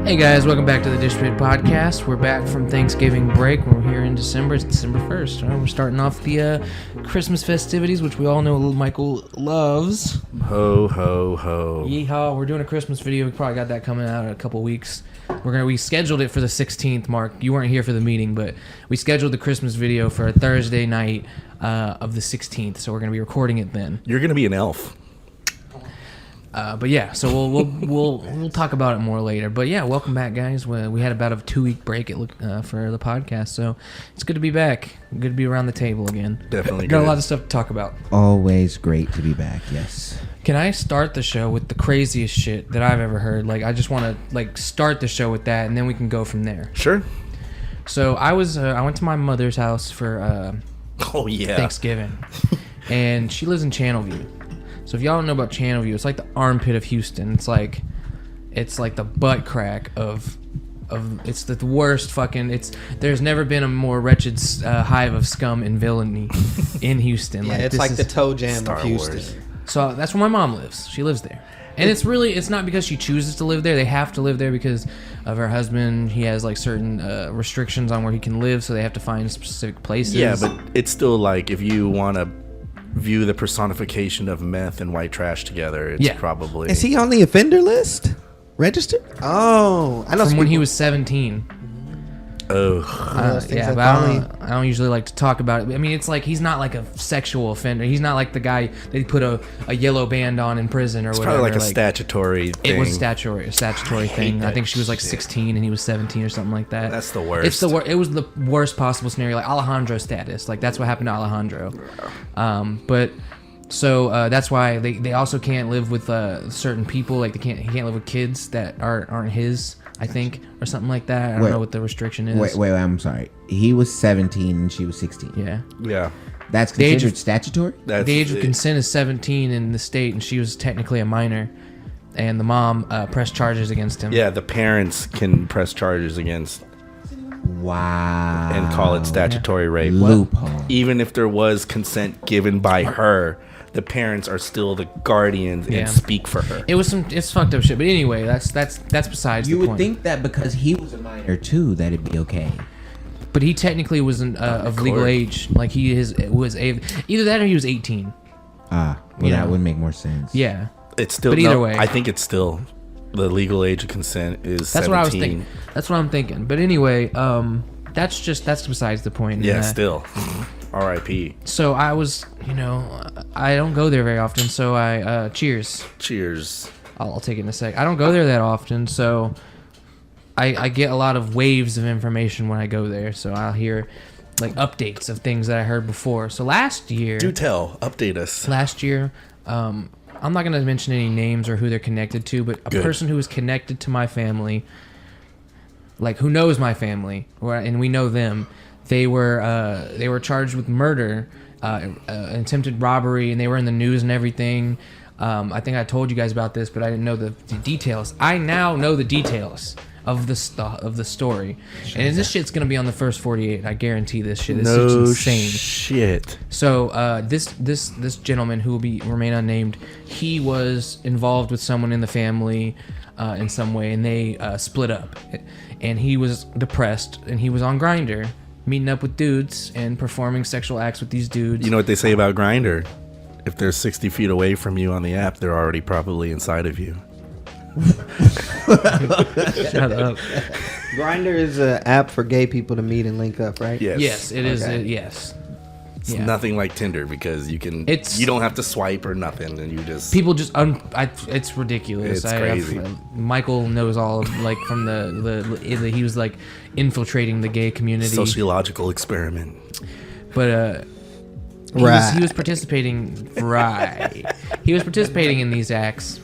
Hey guys, welcome back to the Dish Pit Podcast. We're back from Thanksgiving break. We're here in December. It's December 1st. All right, we're starting off the Christmas festivities, which we all know Michael loves. Ho, ho, ho. Yeehaw. We're doing a Christmas video. We probably got that coming out in a couple weeks. We scheduled it for the 16th, Mark. You weren't here for the meeting, but we scheduled the Christmas video for a Thursday night of the 16th, so we're going to be recording it then. You're going to be an elf. But yeah, so we'll talk about it more later. But yeah, welcome back, guys. We had about a 2-week break for the podcast, so it's good to be back. Good to be around the table again. Definitely got good. a lot of stuff to talk about. Always great to be back. Yes. Can I start the show with the craziest shit that I've ever heard? Like, I just want to start the show with that, and then we can go from there. Sure. So I went to my mother's house for Thanksgiving, and she lives in Channelview. So if y'all don't know about Channelview, it's like the armpit of Houston. It's like the butt crack of it's the worst fucking. There's never been a more wretched hive of scum and villainy in Houston. Yeah, it's like the toe jam of Houston. Wars. So that's where my mom lives. She lives there. And it's not because she chooses to live there. They have to live there because of her husband. He has like certain restrictions on where he can live, so they have to find specific places. Yeah, but it's still like if you want to view the personification of meth and white trash together, it's probably... Is he on the offender list? Registered? Oh, I know. From when he was 17. Oh. Yeah, but I don't usually like to talk about it. I mean, it's like he's not like a sexual offender. He's not like the guy they put a yellow band on in prison or it's whatever. It's probably like a statutory thing. It was a statutory thing. I think she was like 16 and he was 17 or something like that. That's the worst. It's it was the worst possible scenario, like Alejandro status. Like that's what happened to Alejandro. So that's why they also can't live with certain people. Like he can't live with kids that aren't his, I think, or something like that. I don't know what the restriction is. Wait, I'm sorry. He was 17 and she was 16. Yeah. That's considered statutory? The age of consent is 17 in the state, and she was technically a minor. And the mom pressed charges against him. Yeah, the parents can press charges against... Wow. And call it statutory rape. Loophole. Even if there was consent given by her, the parents are still the guardians and speak for her. It's fucked up shit. But anyway, that's besides the point. You would think that because he was a minor too, that it'd be okay. But he technically wasn't of legal age. Like was either that or he was 18. That would make more sense. Yeah. It's still. But either way, I think it's still the legal age of consent is 17. That's what I was thinking. That's what I'm thinking. But anyway, that's besides the point. Yeah, still. R.I.P. So I was, I don't go there very often. So I cheers. I'll take it in a sec. I don't go there that often, so I get a lot of waves of information when I go there. So I'll hear like updates of things that I heard before. So last year, do tell, update us. Last year, I'm not going to mention any names or who they're connected to, but a person who is connected to my family, like who knows my family, and we know them. They were charged with murder, attempted robbery, and they were in the news and everything. I think I told you guys about this, but I didn't know the details. I now know the details of the story, and this shit's gonna be on the first 48. I guarantee this shit. This shit's insane. Shit. So this gentleman who will remain unnamed, he was involved with someone in the family in some way, and they split up, and he was depressed, and he was on Grindr, meeting up with dudes and performing sexual acts with these dudes. You know what they say about Grindr? If they're 60 feet away from you on the app, they're already probably inside of you. Shut up. Grindr is an app for gay people to meet and link up, right? Yes, it is. Yes. It's nothing like Tinder because you don't have to swipe or nothing, and you just people just it's ridiculous. It's crazy. Michael knows all of, like from the he was like infiltrating the gay community. Sociological experiment. But he was participating. Right. He was participating in these acts.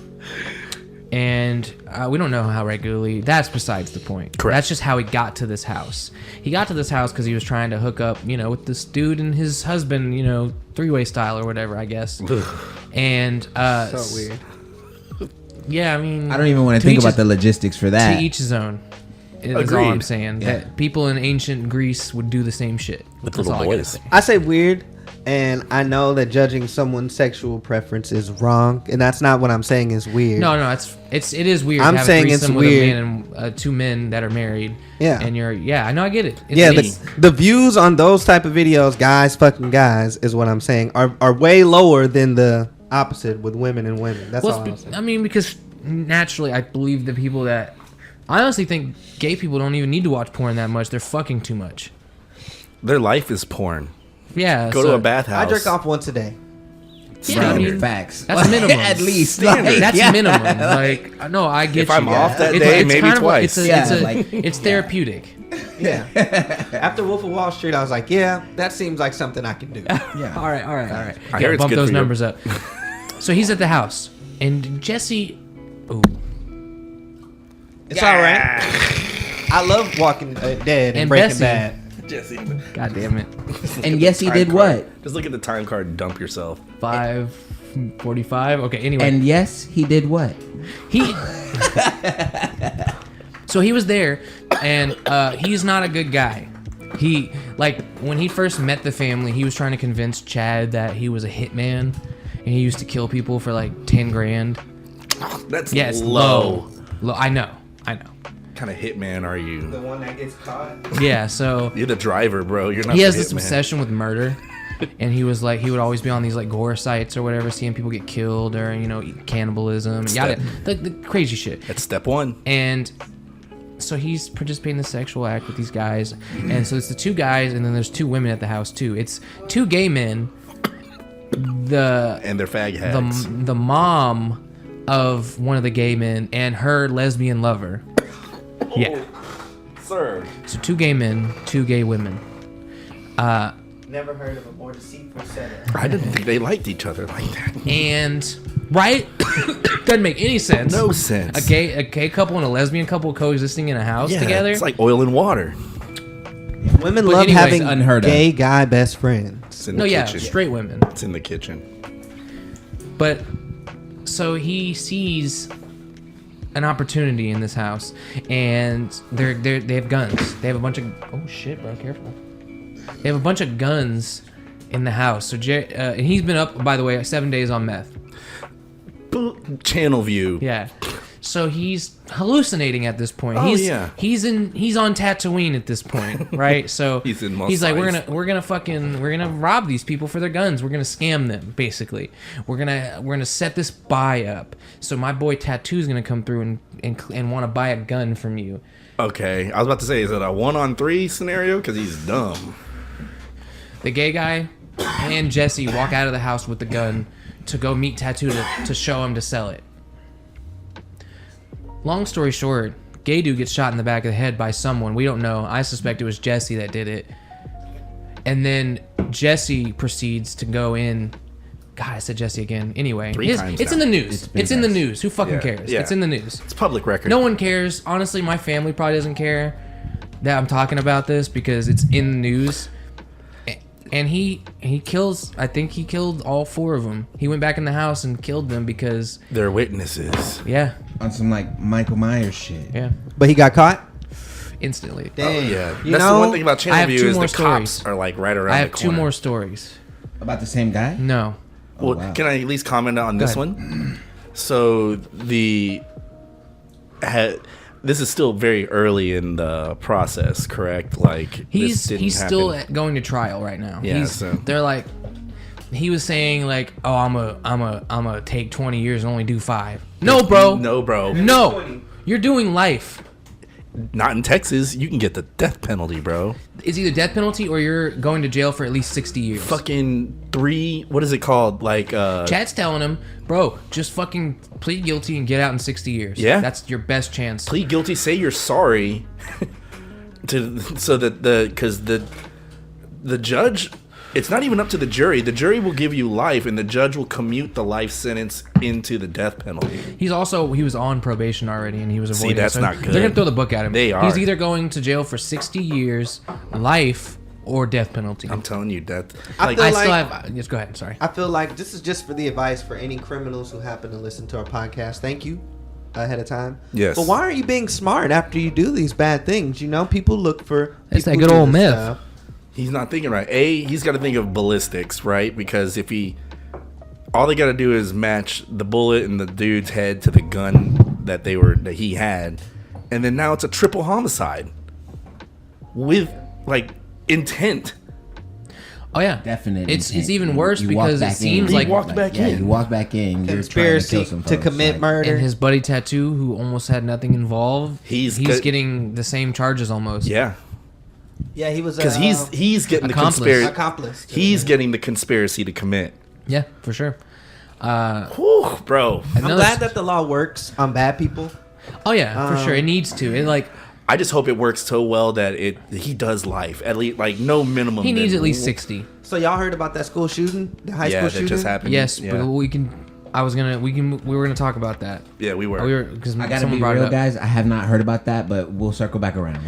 And we don't know how regularly. That's besides the point. Correct. That's just how he got to this house. He got to this house because he was trying to hook up, with this dude and his husband, three-way style or whatever, I guess. And so weird. Yeah, I mean, I don't even want to think about the logistics for that. To each his own. Is all I'm saying. Yeah. That people in ancient Greece would do the same shit. With little boys. I say weird And I know that judging someone's sexual preference is wrong, and that's not what I'm saying is weird. No, it is weird. I'm to have saying a it's threesome weird. with a man and 2 men that are married. Yeah. And I know, I get it. It's Yeah, me. the views on those type of videos, guys fucking guys, is what I'm saying, are way lower than the opposite with women and women. That's all I'm saying. I mean, because naturally, I believe the people that I honestly think gay people don't even need to watch porn that much. They're fucking too much. Their life is porn. Yeah. Go to a bathhouse. I jerk off once a day. Yeah, I mean, facts. that's minimum. At least. That's yeah. minimum. Like, no, I get If you. I'm off that It's- day, it's maybe kind of twice. It's therapeutic. Yeah. After Wolf of Wall Street, I was like, yeah, that seems like something I can do. Yeah. All right. I hear it's Bump good those for you. numbers up. So he's at the house, and Jesse. Ooh. It's all right. I love Walking Dead and And Breaking Bessie. Bad. Jesse. God damn it. And yes, he Time did card. what? Just look at the time card and dump yourself. 5:45. Okay. Anyway. And yes, he did what? He so he was there, and he's not a good guy. He, like, when he first met the family, he was trying to convince Chad that he was a hitman and he used to kill people for like 10 grand. That's Yeah, it's low. low. I know. What kind of hitman are you? The one that gets caught. Yeah, so You're the driver, bro. You're not he the has this hitman. obsession with murder. And he was like, he would always be on these like gore sites or whatever, seeing people get killed or, you know, cannibalism, yada, the crazy shit. That's step one. And so he's participating in the sexual act with these guys. And so it's the 2 guys, and then there's 2 women at the house too. It's 2 gay men. And they're fag hags. The mom of one of the gay men and her lesbian lover. Yeah. Sir. So 2 gay men, 2 gay women. Never heard of a more deceitful setup. I didn't think they liked each other like that. And right? Doesn't make any sense. No sense. A gay couple and a lesbian couple coexisting in a house together. It's like oil and water. Women But love anyways, having unheard of. gay guy best friends. It's in the No, yeah, kitchen. straight women. It's in the kitchen. But so he sees an opportunity in this house, and they have guns. They have a bunch of bro, careful. They have a bunch of guns in the house. So and he's been up, by the way, 7 days on meth. Channel view. Yeah. So he's hallucinating at this point. Oh, He's yeah. He's on Tatooine at this point, right? So He's in Mos he's like, Eisley. we're gonna rob these people for their guns. We're gonna scam them, basically. We're gonna set this buy up. So my boy Tattoo's gonna come through and want to buy a gun from you. Okay. I was about to say, is it a 1-on-3 scenario? Because he's dumb. The gay guy and Jesse walk out of the house with the gun to go meet Tattoo to show him to sell it. Long story short, gay dude gets shot in the back of the head by someone. We don't know. I suspect it was Jesse that did it. And then Jesse proceeds to go in. God, I said Jesse again. Anyway, 3 times it's now. in the news. It's in the news. Who fucking Yeah, cares? yeah. It's in the news. It's public record. No one cares. Honestly, my family probably doesn't care that I'm talking about this because it's in the news. And he kills, I think he killed all 4 of them. He went back in the house and killed them because, They're witnesses. yeah, On some like Michael Myers shit. yeah, But he got caught? instantly. Damn. Yeah. You That's know, the one thing about I Channel have View 2 is more the cops stories. are like right around I have the 2 corner. more stories. About the same guy? No. Well, wow. can I at least comment on this ahead. one? So this is still very early in the process, correct? Like He's this didn't still happen. going to trial right now. Yeah, He's, so- they're like, he was saying like, oh, I'm a take 20 years and only do 5. No, bro. No, bro. No. You're doing life. Not in Texas. You can get the death penalty, bro. It's either death penalty or you're going to jail for at least 60 years. Fucking 3. What is it called? Like Chad's telling him, bro, just fucking plead guilty and get out in 60 years. Yeah. That's your best chance. plead guilty. Say you're sorry. So that because the judge. It's not even up to the jury. The jury will give you life, and the judge will commute the life sentence into the death penalty. He was on probation already, and he was avoiding. that's it, so not good. They're gonna throw the book at him. They are. He's either going to jail for 60 years, life, or death penalty. I'm telling you, that. I Like, feel I like- still have. Just go ahead. Sorry. I feel like this is just for the advice for any criminals who happen to listen to our podcast. Thank you ahead of time. Yes. But why aren't you being smart after you do these bad things? You know, people look for. It's that people good who old do this myth. stuff. He's not thinking right. He's got to think of ballistics, right? Because if all they got to do is match the bullet in the dude's head to the gun that he had, and then now it's a triple homicide with like intent. Oh yeah, Definite. It's intent. even worse You because walk it back seems in. like He walked back in. You walk back in. Conspiracy You're trying to, kill some folks, commit murder. and his buddy Tattoo, who almost had nothing involved, He's getting the same charges almost. Yeah, Yeah, he was because he's getting accomplice. the conspiracy. accomplice. He's getting the conspiracy to commit. Yeah, for sure. Whew, bro. I'm glad that the law works on bad people. Oh yeah, for sure. It needs to. It like I just hope it works so well that he does life at least, like no minimum. he needs than- at least 60. So y'all heard about that school shooting, the high Yeah, school that shooting? just happened. Yes, yeah. but we can. We were gonna talk about that. Yeah, we We were because I gotta someone be brought real, it up. guys. I have not heard about that, but we'll circle back around.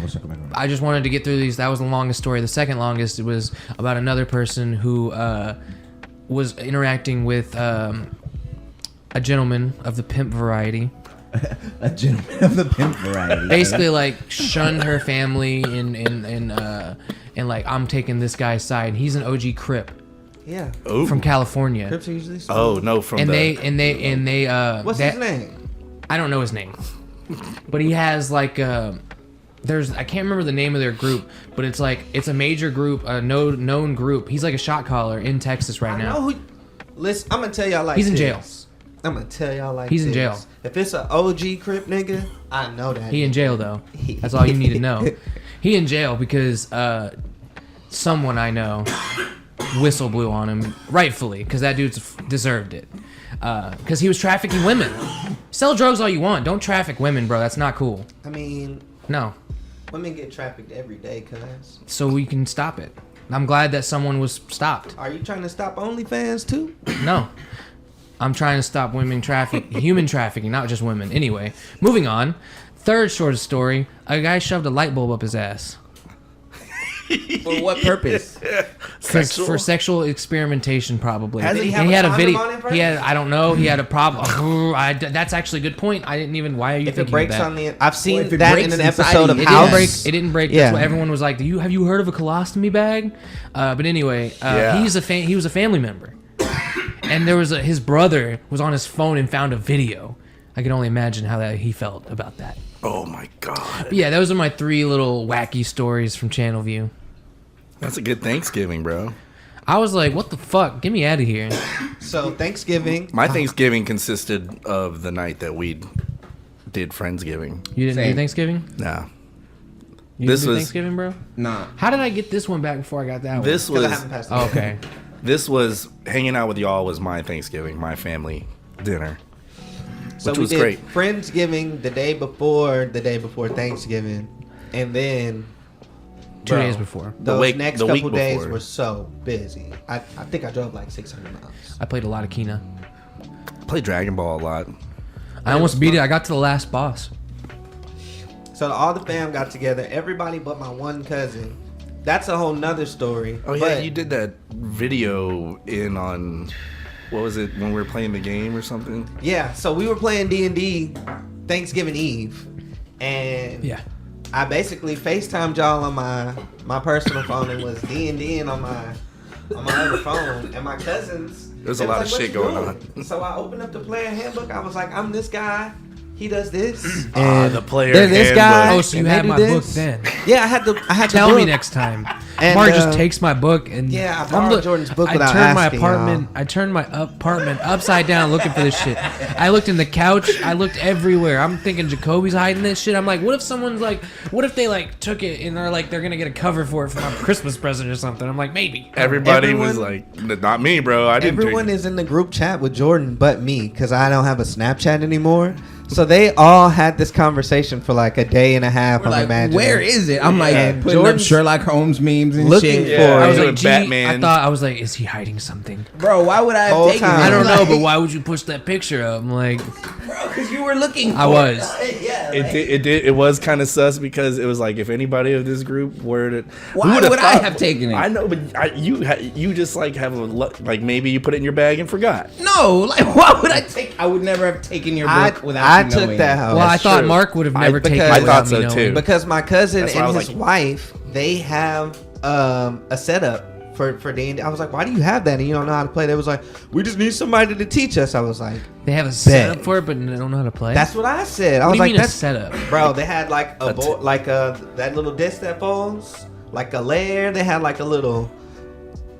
I just wanted to get through these. That was the longest story. The second longest was about another person who was interacting with a gentleman of the pimp variety. A gentleman of the pimp variety. Basically, like shunned her family and like I'm taking this guy's side. He's an OG Crip Yeah. Ooh. from California. Crips are usually small. Oh no, from And the they What's his name? I don't know his name, but he has like I can't remember the name of their group, but it's a major group, a known group. He's like a shot caller in Texas right I now. know who. Listen, I'm gonna tell y'all like He's in this. jail. I'm gonna tell y'all like He's in this. jail. If it's an OG Crip nigga, I know that. He in jail though. That's all you need to know. He in jail because someone I know whistle blew on him, rightfully, because that dude's deserved it. Because he was trafficking women. Sell drugs all you want. Don't traffic women, bro. That's not cool. I mean, No. women get trafficked every day, cuz. So we can stop it. I'm glad that someone was stopped. Are you trying to stop OnlyFans too? No. I'm trying to stop human trafficking, not just women. Anyway, moving on. Third shortest story. A guy shoved a light bulb up his ass. For what purpose? Sexual? For sexual experimentation, probably. Has he he have he a had a condom video. on it first? He had, I don't know. He had a problem. That's actually a good point. I didn't even. Why are you If thinking it breaks of that? on the, I've seen Well, if it that breaks in an inside episode of you, It House. didn't break. It didn't break. Yeah. That's what everyone was like. Have you heard of a colostomy bag? But anyway, Yeah. he was a family member, and there was his brother was on his phone and found a video. I can only imagine how he felt about that. Oh my god, But yeah, those are my 3 little wacky stories from channelview. that's a good Thanksgiving, bro. I was like, what the fuck? Get me out of here. So Thanksgiving. My Thanksgiving consisted of the night that we did Friendsgiving. You didn't do Same. Thanksgiving? Nah, You This didn't do was- Thanksgiving, bro? Nah. How did I get this one back before I got that this Because I was haven't passed one? Oh, okay. this was hanging out with y'all was my Thanksgiving, my family dinner. So which we was did great. Friendsgiving the day before Thanksgiving, and then 2 days before. Those next the week couple days before. were so busy. I think I drove like 600 miles. I played a lot of Kena. Played Dragon Ball a lot. I almost beat it. I got to the last boss. So all the fam got together, everybody but my one cousin. That's a whole nother story. Oh yeah, but you did that video in on what was it when we were playing the game or something? yeah, so we were playing D&D Thanksgiving Eve, and Yeah. I basically FaceTimed y'all on my personal phone and was D&Ding on my other phone, and my cousins. There's they a was lot of "What shit you going doing?" on. So I opened up the player handbook. I was like, I'm this guy. He does this. The player they're this handbook. guy. Oh, so you And they had do my this? book then. Yeah, I had Tell the me book. next time. And, Mark just takes my book and yeah, I borrowed Jordan's book without asking, I turned my apartment upside down looking for this shit. I looked in the couch. I looked everywhere. I'm thinking Jacoby's hiding this shit. I'm like, what if someone's like, what if they like took it and they're gonna get a cover for it for my Christmas present or something? I'm like, maybe. Everybody was Everyone- like, not me, bro. I didn't. Everyone take is in the group chat with Jordan but me because I don't have a Snapchat anymore. So they all had this conversation for like a day and a half. We're I'm like, imagining. where is it? I'm like And putting up Jordan's Sherlock Holmes memes and looking shit. for I was Doing like, gee, Batman. I was like, is he hiding something? Bro, why would I Whole have taken time. it? I don't know, Like, but why would you push that picture up? I'm like, Bro, because you were looking for I was. Yeah, It was kind of sus because it was like if anybody of this group were to, Why who would've would I thought- have taken it? I know, but you just like have like maybe you put it in your bag and forgot. No, like why would I take? I would never have taken your book without I you took knowing. that house. well, I That's thought true. Mark would have never taken because- it I thought without so me knowing. too. because my cousin That's why I and was his like- wife, they have a setup for D&D. I was like, why do you have that and you don't know how to play? They was like, we just need somebody to teach us. I was like, they have a setup for it, but they don't know how to play. that's what I said. I What was do you like, mean a that's setup? bro. They had like a board, like that little disc that folds, like a layer. They had like a little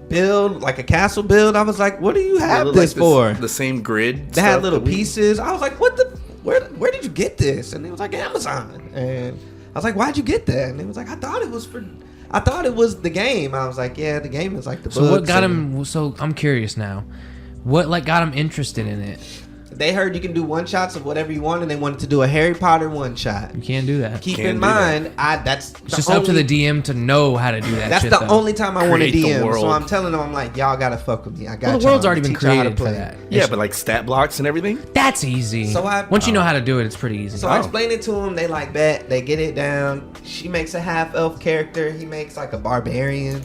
build, like a castle build. I was like, what do you have this for? The same grid. They had little pieces. I was like, what the? Where did you get this? And it was like Amazon. And I was like, why'd you get that? And it was like, I thought it was the game. I was like, yeah, the game is like the. So what got him? So I'm curious now. What like got him interested in it? They heard you can do one shots of whatever you want, and they wanted to do a Harry Potter one shot. You can't do that. Keep in mind, that's it's just up to the DM to know how to do that. That's shit, the though. only time I want to Create the DM. world. So I'm telling them, I'm like, y'all gotta fuck with me. I got. Well, the world's already been created for that. Yeah, but like stat blocks and everything. That's easy. So once you know how to do it, it's pretty easy. So I explained it to them. They like bet. They get it down. She makes a half elf character. He makes like a barbarian.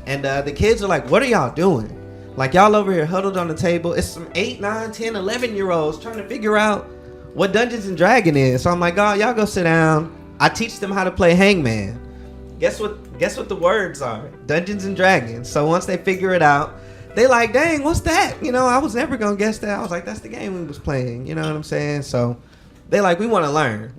And the kids are like, what are y'all doing? Like, y'all over here huddled on the table. It's some 8, 9, 10, 11-year-olds trying to figure out what Dungeons and Dragons is. So I'm like, oh, y'all go sit down. I teach them how to play Hangman. Guess what the words are? Dungeons and Dragons. So once they figure it out, they like, dang, what's that? You know, I was never going to guess that. I was like, that's the game we was playing. You know what I'm saying? So they like, we want to learn.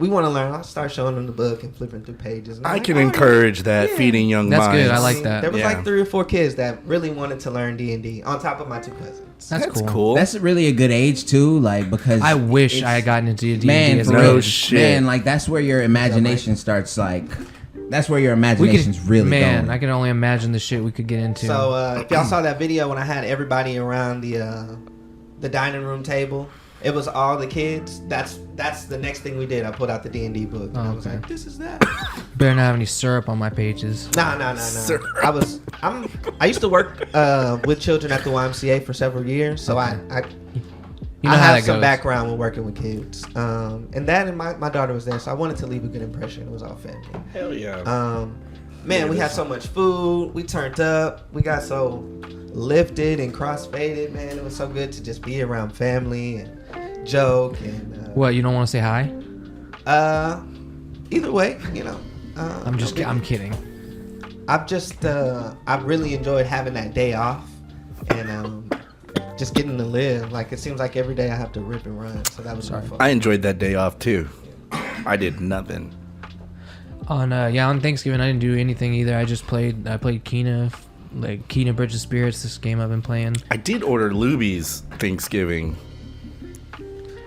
I'll start showing them the book and flipping through pages. And I can encourage that, feeding young minds. That's good. I like that. There was like 3 or 4 kids that really wanted to learn D&D on top of my 2 cousins. That's cool. That's really a good age too, like because I wish I had gotten into D&D man, as for a real, kid. shit. man, like that's where your imagination starts. Like that's where your imagination's really man, going. I can only imagine the shit we could get into. So if y'all saw that video when I had everybody around the dining room table, it was all the kids. That's the next thing we did. I put out the D&D book. And I was like, this is that. Better not have any syrup on my pages. No. I used to work with children at the YMCA for several years, so Okay. I You know I how have that some goes. background with working with kids. And my daughter was there, so I wanted to leave a good impression. It was all family. Hell yeah. Man, we had so much food. We turned up. We got so lifted and cross-faded, man. It was so good to just be around family and joke and What, you don't want to say hi? either way, you know. I'm kidding. I've really enjoyed having that day off and just getting to live. Like, it seems like every day I have to rip and run, so that was my fault. I enjoyed that day off too. I did nothing. On Thanksgiving I didn't do anything either. I played Kena, like Kena Bridge of Spirits, this game I've been playing. I did order Luby's Thanksgiving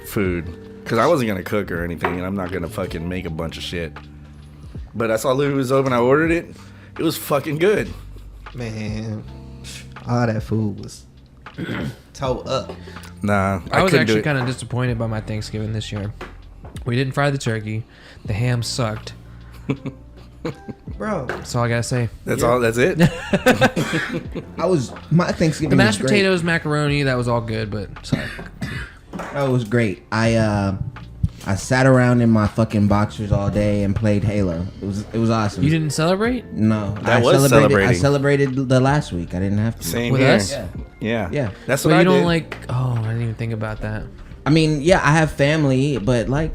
food because I wasn't gonna cook or anything, and I'm not gonna fucking make a bunch of shit. But I saw Luby was open. I ordered it. It was fucking good. Man, all that food was toe up. Nah, I was couldn't do actually it. kind of disappointed by my Thanksgiving this year. We didn't fry the turkey. The ham sucked. Bro, That's all I gotta say. That's all. That's it. My Thanksgiving. The mashed was great. potatoes, macaroni, that was all good, but sorry. Oh, it was great. I sat around in my fucking boxers all day and played Halo. It was awesome. You didn't celebrate? No, That was celebrating. I celebrated the last week. I didn't have to. Same With here. us? Yeah. Yeah. That's But what you I don't did. like. Oh, I didn't even think about that. I mean, yeah, I have family, but like,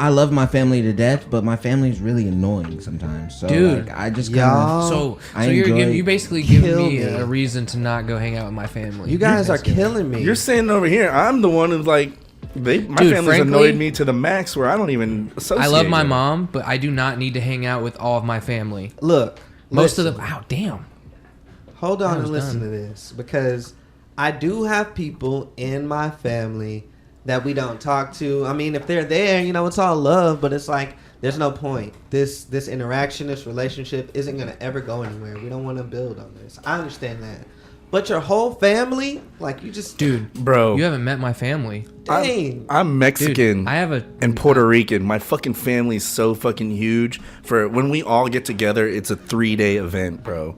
I love my family to death, but my family is really annoying sometimes. So, Dude. like, I just Y'all- kind So I you're enjoy- you basically give kill me me. a reason to not go hang out with my family. you guys are killing me. You're sitting over here. I'm the one who's like, my Dude, family's frankly, annoyed me to the max where I don't even associate. I love my with it. mom, but I do not need to hang out with all of my family. Look, Most of listen. them. Ow, damn. Hold on I was and listen done. to this, because I do have people in my family that we don't talk to. I mean, if they're there, you know, it's all love, but it's like there's no point. This interaction, this relationship isn't gonna ever go anywhere. We don't want to build on this. I understand that, but your whole family, like, you just Dude, Bro, you haven't met my family. dang. I'm Mexican. Dude, I have a. and Puerto Rican. My fucking family's so fucking huge. For when we all get together, it's a 3-day event, bro.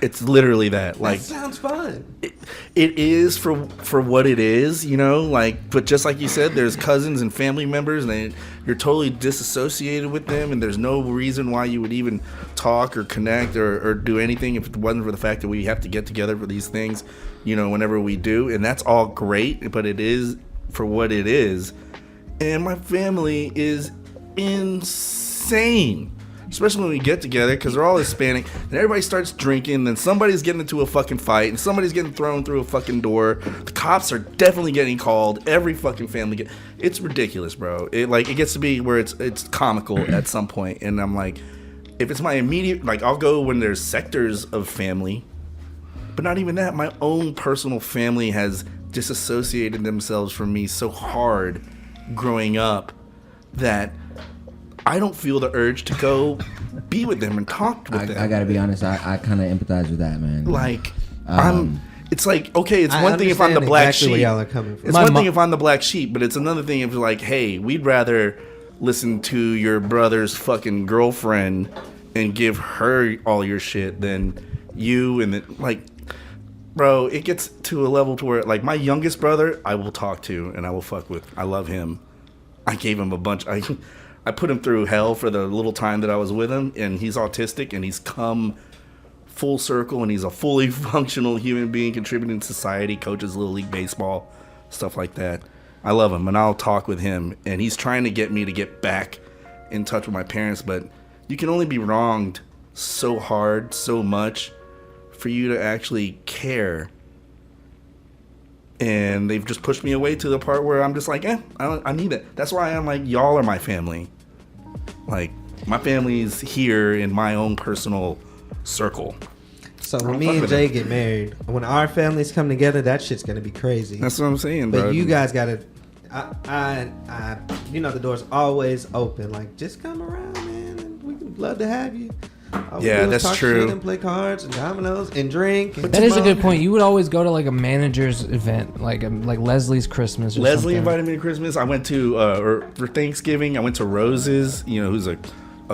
It's literally that. Like, That sounds fun. it is for what it is, you know. Like, but just like you said, there's cousins and family members, and you're totally disassociated with them, and there's no reason why you would even talk or connect or do anything if it wasn't for the fact that we have to get together for these things, you know, whenever we do, and that's all great. But it is for what it is, and my family is insane. especially when we get together, because they're all Hispanic, and everybody starts drinking, then somebody's getting into a fucking fight, and somebody's getting thrown through a fucking door. The cops are definitely getting called. Every fucking family it's ridiculous, bro. It gets to be where it's comical at some point, and I'm like, if it's my immediate, like, I'll go when there's sectors of family, but not even that. My own personal family has disassociated themselves from me so hard growing up that I don't feel the urge to go be with them and talk with them. I gotta be honest, I kind of empathize with that, man. Like, it's like, okay, it's one thing if I'm the black sheep. Where y'all are coming from. It's one thing if I'm the black sheep, but it's another thing if you're like, hey, we'd rather listen to your brother's fucking girlfriend and give her all your shit than you. And then, like, bro, it gets to a level to where, like, my youngest brother, I will talk to and I will fuck with. I love him. I gave him a bunch. I put him through hell for the little time that I was with him, and he's autistic, and he's come full circle, and he's a fully functional human being contributing to society, coaches Little League Baseball, stuff like that. I love him, and I'll talk with him, and he's trying to get me to get back in touch with my parents, but you can only be wronged so hard, so much, for you to actually care. And they've just pushed me away to the part where I'm just like, I need it. That's why I'm like, y'all are my family. Like, my family's here in my own personal circle. So when me and Jay get married, when our families come together, that shit's gonna be crazy. That's what I'm saying, bro. But you guys gotta, you know, the door's always open. Like, just come around, man, and we would love to have you. Yeah, that's talk true. Shit and play cards and dominoes and drink. And that is a good point. You would always go to like a manager's event, like Leslie's Christmas. Or Leslie something. invited me to Christmas. I went to or for Thanksgiving. I went to Rose's. You know, who's a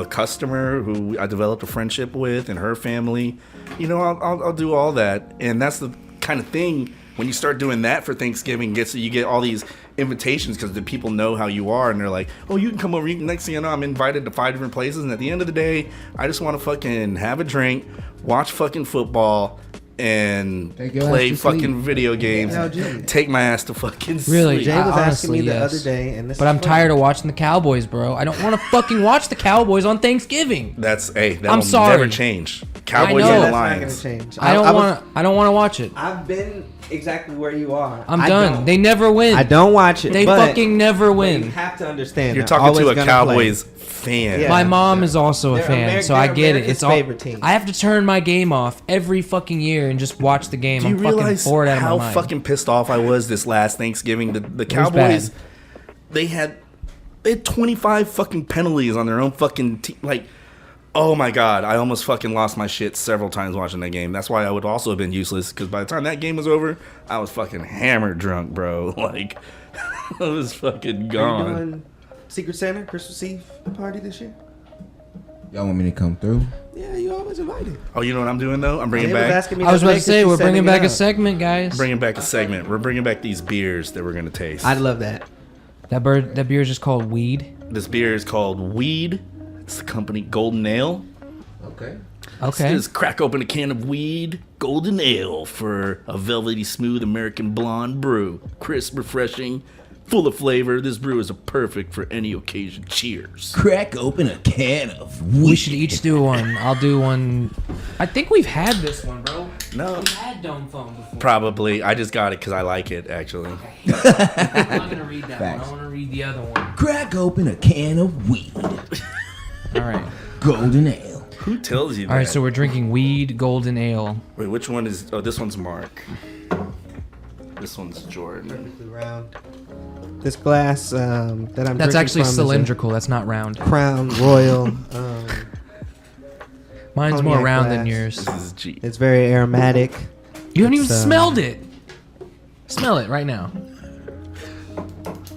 customer who I developed a friendship with, and her family. You know, I'll do all that, and that's the kind of thing. When you start doing that for Thanksgiving, you get all these invitations because the people know how you are, and they're like, oh, you can come over. Next thing you know, I'm invited to 5 different places, and at the end of the day, I just want to fucking have a drink, watch fucking football, and play fucking video games. Take my ass to fucking sleep. Really, Jay was honestly, asking me the yes. other day, and but I'm tired of watching the Cowboys, bro. I don't want to fucking watch the Cowboys on Thanksgiving. That'll never change. Cowboys and the Lions. I don't want to watch it. I've been exactly where you are. I'm done. They never win. I don't watch it. They fucking never win. You have to understand. You're talking to a Cowboys fan. Yeah. My mom is also a fan, so I get it. It's all. Favorite team. I have to turn my game off every fucking year and just watch the game. Do you I'm realize fucking bored out of my how mind. fucking pissed off I was this last Thanksgiving? The Cowboys, they had 25 fucking penalties on their own fucking team. Like, oh my god, I almost fucking lost my shit several times watching that game. That's why I would also have been useless, because by the time that game was over, I was fucking hammered drunk, bro. Like, I was fucking gone. Are you doing Secret Santa Christmas Eve party this year? Y'all want me to come through? Yeah, you always invited. Oh, you know what I'm doing though? I'm bringing He was back. asking me I was the about other to day say 'cause we're he's bringing setting back it a up. segment, guys. Bringing back a segment. We're bringing back these beers that we're gonna taste. I'd love that. That beer is just called Weed. This beer is called Weed. It's the company Golden Ale. Okay. Okay. Just crack open a can of Weed Golden Ale for a velvety smooth American blonde brew. Crisp, refreshing, full of flavor. This brew is perfect for any occasion. Cheers. Crack open a can of weed. We should each do one. I'll do one. I think we've had this one, bro. No. We've had Dome Phone before. Probably. I just got it because I like it, actually. I'm not going to read that Facts. one. I want to read the other one. Crack open a can of weed. All right. Golden Ale. Who tells you that? All right, so we're drinking Weed Golden Ale. Wait, which one is... Oh, this one's Mark. This one's Jordan. Perfectly round. This glass that I'm That's drinking actually from is a cylindrical. That's not round. Crown Royal. Mine's more cognac round than glass. yours. This is G. It's very aromatic. You haven't even It's, smelled it. Smell it right now.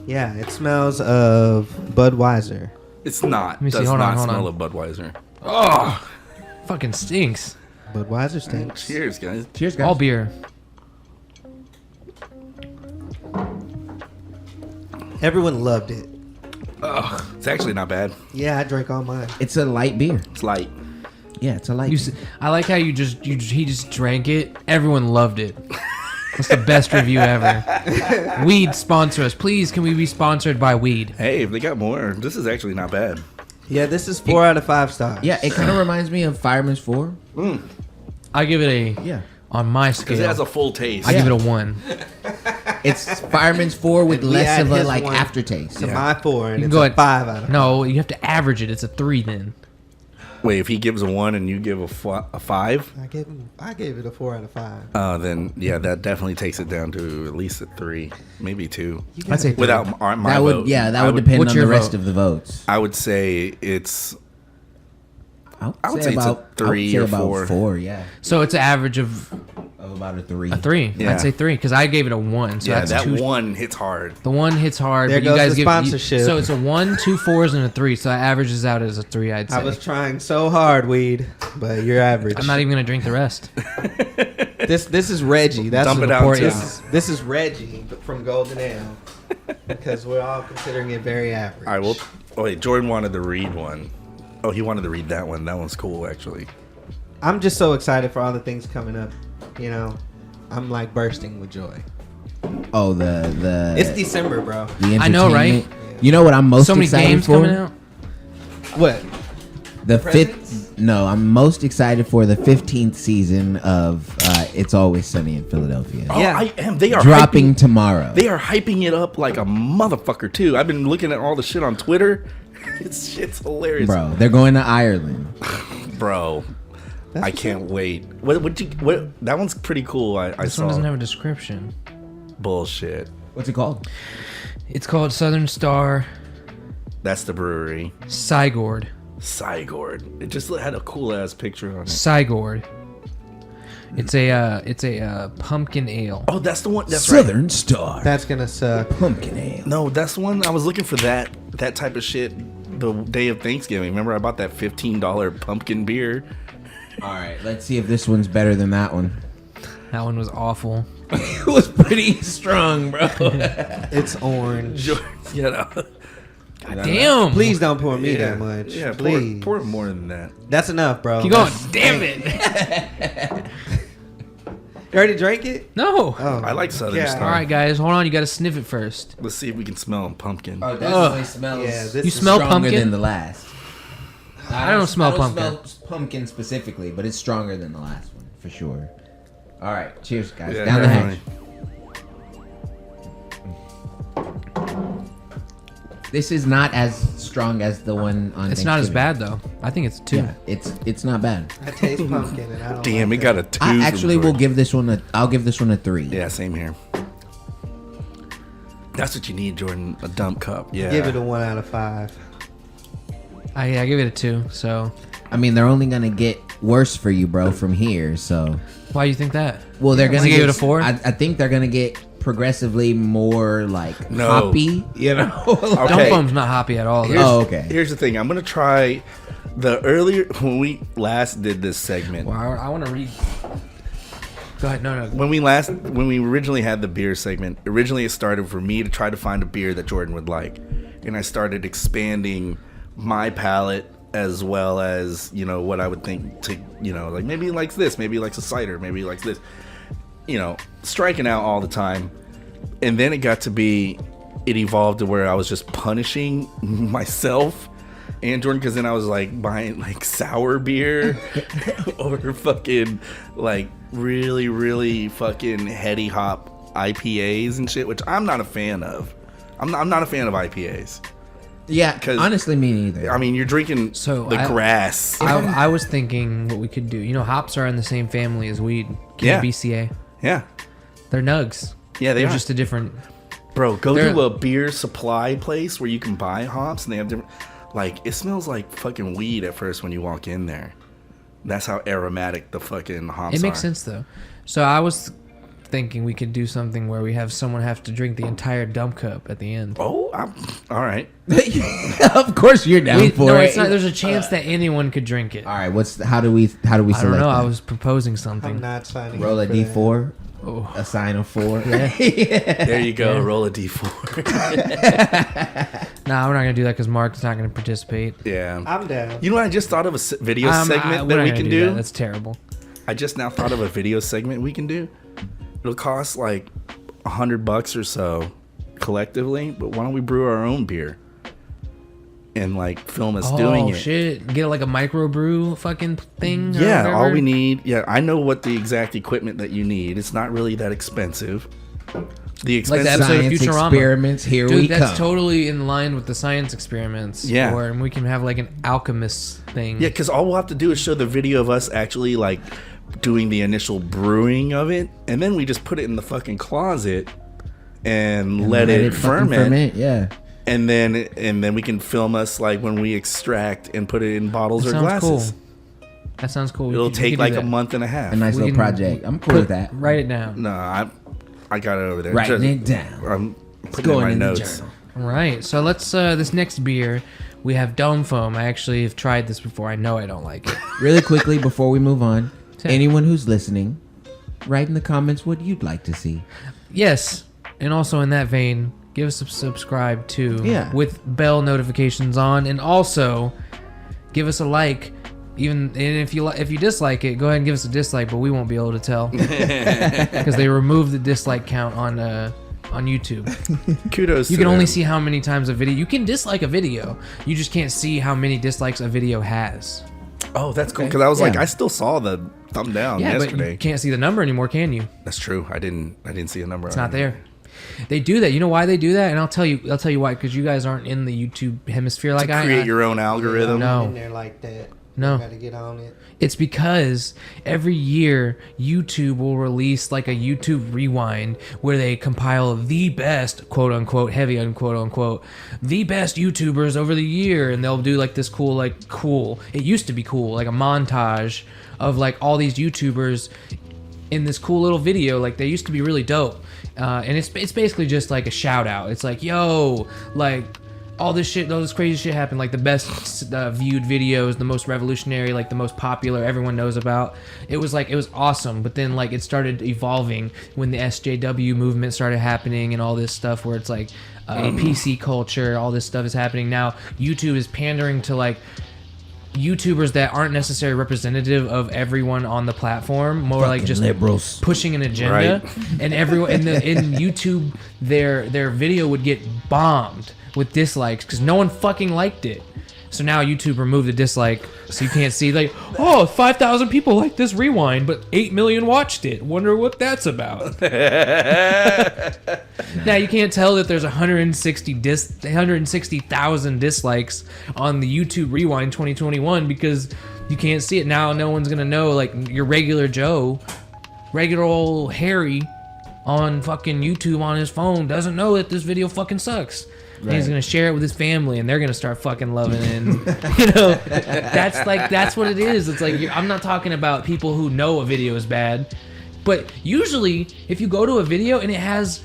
Yeah, it smells of Budweiser. It's not. me see. Does Hold on, not hold smell on. of Budweiser. Oh, fucking stinks. Budweiser stinks. Cheers, guys. Cheers, guys. All beer. Everyone loved it. Ugh, it's actually not bad. Yeah, I drank all mine. It's a light beer. It's light. Yeah, it's a light beer. I like how he just drank it. Everyone loved it. That's the best review ever. Weed sponsor us, please. Can we be sponsored by Weed? Hey, if they got more, this is actually not bad. Yeah, this is 4 out of 5 stars. Yeah, it kind of reminds me of Fireman's 4. I give it a Yeah. on my Because scale. it has a full taste. I give it a 1. It's Fireman's 4 with And we less add of a his like one aftertaste. To my 4, and You can it's go a ahead. 5 out of 5. No, you have to average it. It's a 3 then. Wait, if he gives a 1 and you give a 5, I gave it a 4 out of 5. then yeah, that definitely takes it down to at least a 3, maybe 2. I'd say 3. Without my That vote. would that I would depend what's on the your rest vote? of the votes. I would say it's. I would say it's a 3 or 4. 4, yeah, So it's an average of of about a 3. a 3. Yeah. I'd say 3 because I gave it a 1. So Yeah, that's that 2. 1 hits hard. The 1 hits hard. There but you goes guys the give sponsorship. So it's a 1, 2 4s, and a 3. So that averages out as a 3. I'd say. I was trying so hard, Weed, but you're average. I'm not even gonna drink the rest. This is Reggie. That's Dump what it the out, report too. is. This is Reggie from Golden Ale, because we're all considering it very average. I will. Oh wait, Jordan wanted to read one. Oh, he wanted to read that one. That one's cool, actually. I'm just so excited for all the things coming up. You know, I'm like bursting with joy. Oh, the It's December, bro. the I know, right? entertainment. You know what I'm most So many excited games for? coming out. What? The Presents? 5th. No, I'm most excited for the 15th season of It's Always Sunny in Philadelphia. Oh, Yeah. I am. They are Dropping hyping, tomorrow. They are hyping it up like a motherfucker too. I've been looking at all the shit on Twitter. It's hilarious, Bro, they're going to Ireland. Bro. I can't wait. What? That one's pretty cool. I This saw. one doesn't have a description. Bullshit. What's it called? It's called Southern Star That's the brewery. Sigurd. Sigurd. It just had a cool ass picture on it. Sigurd. It's a pumpkin ale. Oh, that's the one. That's right. Southern Star. That's gonna suck. Pumpkin Ale. No, that's the one. I was looking for that type of shit the day of Thanksgiving. Remember, I bought that $15 pumpkin beer. All right, let's see if this one's better than that one. That one was awful. It was pretty strong, bro. It's orange. You know. Damn. Please don't pour me that much. Yeah, please. pour more than that. That's enough, bro. Keep going. Damn it. You already drank it? No. Oh, I like Southern yeah. Star. All right, guys, hold on. You got to sniff it first. Let's see if we can smell pumpkin. Oh, definitely smells. Yeah, this You is smell stronger pumpkin? than the last. I don't smell pumpkin. Smell pumpkin specifically, but it's stronger than the last one for sure. All right, cheers, guys. Yeah, Down the hatch. definitely. This is not as strong as the one on. It's not as Thanksgiving. bad though. I think it's 2. Yeah, it's not bad. I taste pumpkin and I don't Damn, like it got a 2. I from actually will Jordan. give this one I'll give this one a 3. Yeah, same here. That's what you need, Jordan. A dump cup. Yeah. Give it a 1 out of 5. I give it a 2. So I mean, they're only gonna get worse for you, bro, from here. So, why do you think that? well, they're gonna I gave get, it a 4? I think they're gonna get progressively more like No. hoppy. You know. Okay. Dump Foam's not hoppy at all. Here's, Though. Oh, okay. Here's the thing. I'm gonna try the earlier when we last did this segment. Well, I want to read. Go ahead. No. When we originally had the beer segment, originally it started for me to try to find a beer that Jordan would like, and I started expanding my palate as well as, you know, what I would think to, you know, like maybe he likes this, maybe he likes a cider, maybe he likes this, you know, striking out all the time. And then it got to be, it evolved to where I was just punishing myself and Jordan, because then I was like buying like sour beer or fucking like really, really fucking heady hop IPAs and shit, which I'm not a fan of. I'm not a fan of IPAs. Yeah, 'Cause- honestly, me neither. I mean, you're drinking So the grass. I was thinking what we could do. You know, hops are in the same family as weed. Yeah. BCA. Yeah. They're nugs. Yeah, They're are. just a different. Bro, go they're- to a beer supply place where you can buy hops and they have different. Like, it smells like fucking weed at first when you walk in there. That's how aromatic the fucking hops are. It makes sense though. So I was thinking we could do something where we have someone have to drink the entire dump cup at the end. Oh, all right. Of course, you're down for no, it. it's not. There's a chance that anyone could drink it. All right, how do we select I don't know. that? I was proposing I'm something. not signing Roll a up for that. d4, Oh. a sign of 4. There you go. Yeah. Roll a d4. Nah, we're not gonna do that because Mark's not gonna participate. Yeah. I'm down. You know what? I just thought of a video segment we're that not we gonna can do. do. That. That's terrible. I just now thought of a video segment we can do. It'll cost like $100 or so collectively, but why don't we brew our own beer? and like film us doing it. Oh shit! Get like a microbrew fucking thing. Yeah, or all whatever. we need. Yeah, I know what the exact equipment that you need. It's not really that expensive. The Like the expensive. episode of Science Futurama. experiments, here we Dude, that's come. totally in line with the science experiments. Yeah. and we can have like an alchemist thing. Yeah, because all we'll have to do is show the video of us actually like doing the initial brewing of it, and then we just put it in the fucking closet and let it fucking ferment. Yeah. And then we can film us like when we extract and put it in bottles That or sounds glasses. cool. That sounds cool. We It'll can- we take can do like a that. month and a half. A nice We little can project. I'm cool with that. Write it down. No, I got it over there. Writing it down. I'm It's putting it in going my in the notes. journal. Right. So let's this next beer, we have Dome Foam. I actually have tried this before. I know I don't like it. Really quickly before we move on, Yeah. anyone who's listening, write in the comments what you'd like to see. Yes. And also in that vein, give us a subscribe too. Yeah. With bell notifications on, and also give us a like. Even and if you dislike it, go ahead and give us a dislike, but we won't be able to tell because they removed the dislike count on YouTube. Kudos. You to can only them. see how many times a video. You can dislike a video. You just can't see how many dislikes a video has. Oh, that's cool. Okay. Because I was like, Yeah. I still saw the thumb down Yeah, but yesterday. you can't see the number anymore, can you? That's true. I didn't see a number. It's not there. They do that. You know why they do that? And I'll tell you why. Because you guys aren't in the YouTube hemisphere like To I create am. your own algorithm. No. In there like that. No. Got to get on it. It's because every year YouTube will release like a YouTube rewind where they compile the best, quote unquote, heavy unquote unquote, the best YouTubers over the year, and they'll do like this cool. It used to be cool, like a montage of like all these YouTubers in this cool little video. Like they used to be really dope, and it's basically just like a shout out. It's like, yo, like. All this crazy shit happened. Like the best viewed videos, the most revolutionary, like the most popular, everyone knows about. It was awesome. But then like it started evolving when the SJW movement started happening and all this stuff where it's like PC culture, all this stuff is happening now. YouTube is pandering to like YouTubers that aren't necessarily representative of everyone on the platform, more like Fucking just liberals. pushing an agenda. Right. And everyone in YouTube, their video would get bombed with dislikes because no one fucking liked it. So now YouTube removed the dislike, so you can't see like, oh, 5,000 people liked this rewind, but 8 million watched it. Wonder what that's about. Now you can't tell that there's 160,000 dislikes on the YouTube Rewind 2021 because you can't see it. Now no one's gonna know. Like your regular Joe, regular old Harry on fucking YouTube on his phone doesn't know that this video fucking sucks. And he's Right. gonna share it with his family, and they're gonna start fucking loving it. And, that's what it is. It's like I'm not talking about people who know a video is bad, but usually if you go to a video and it has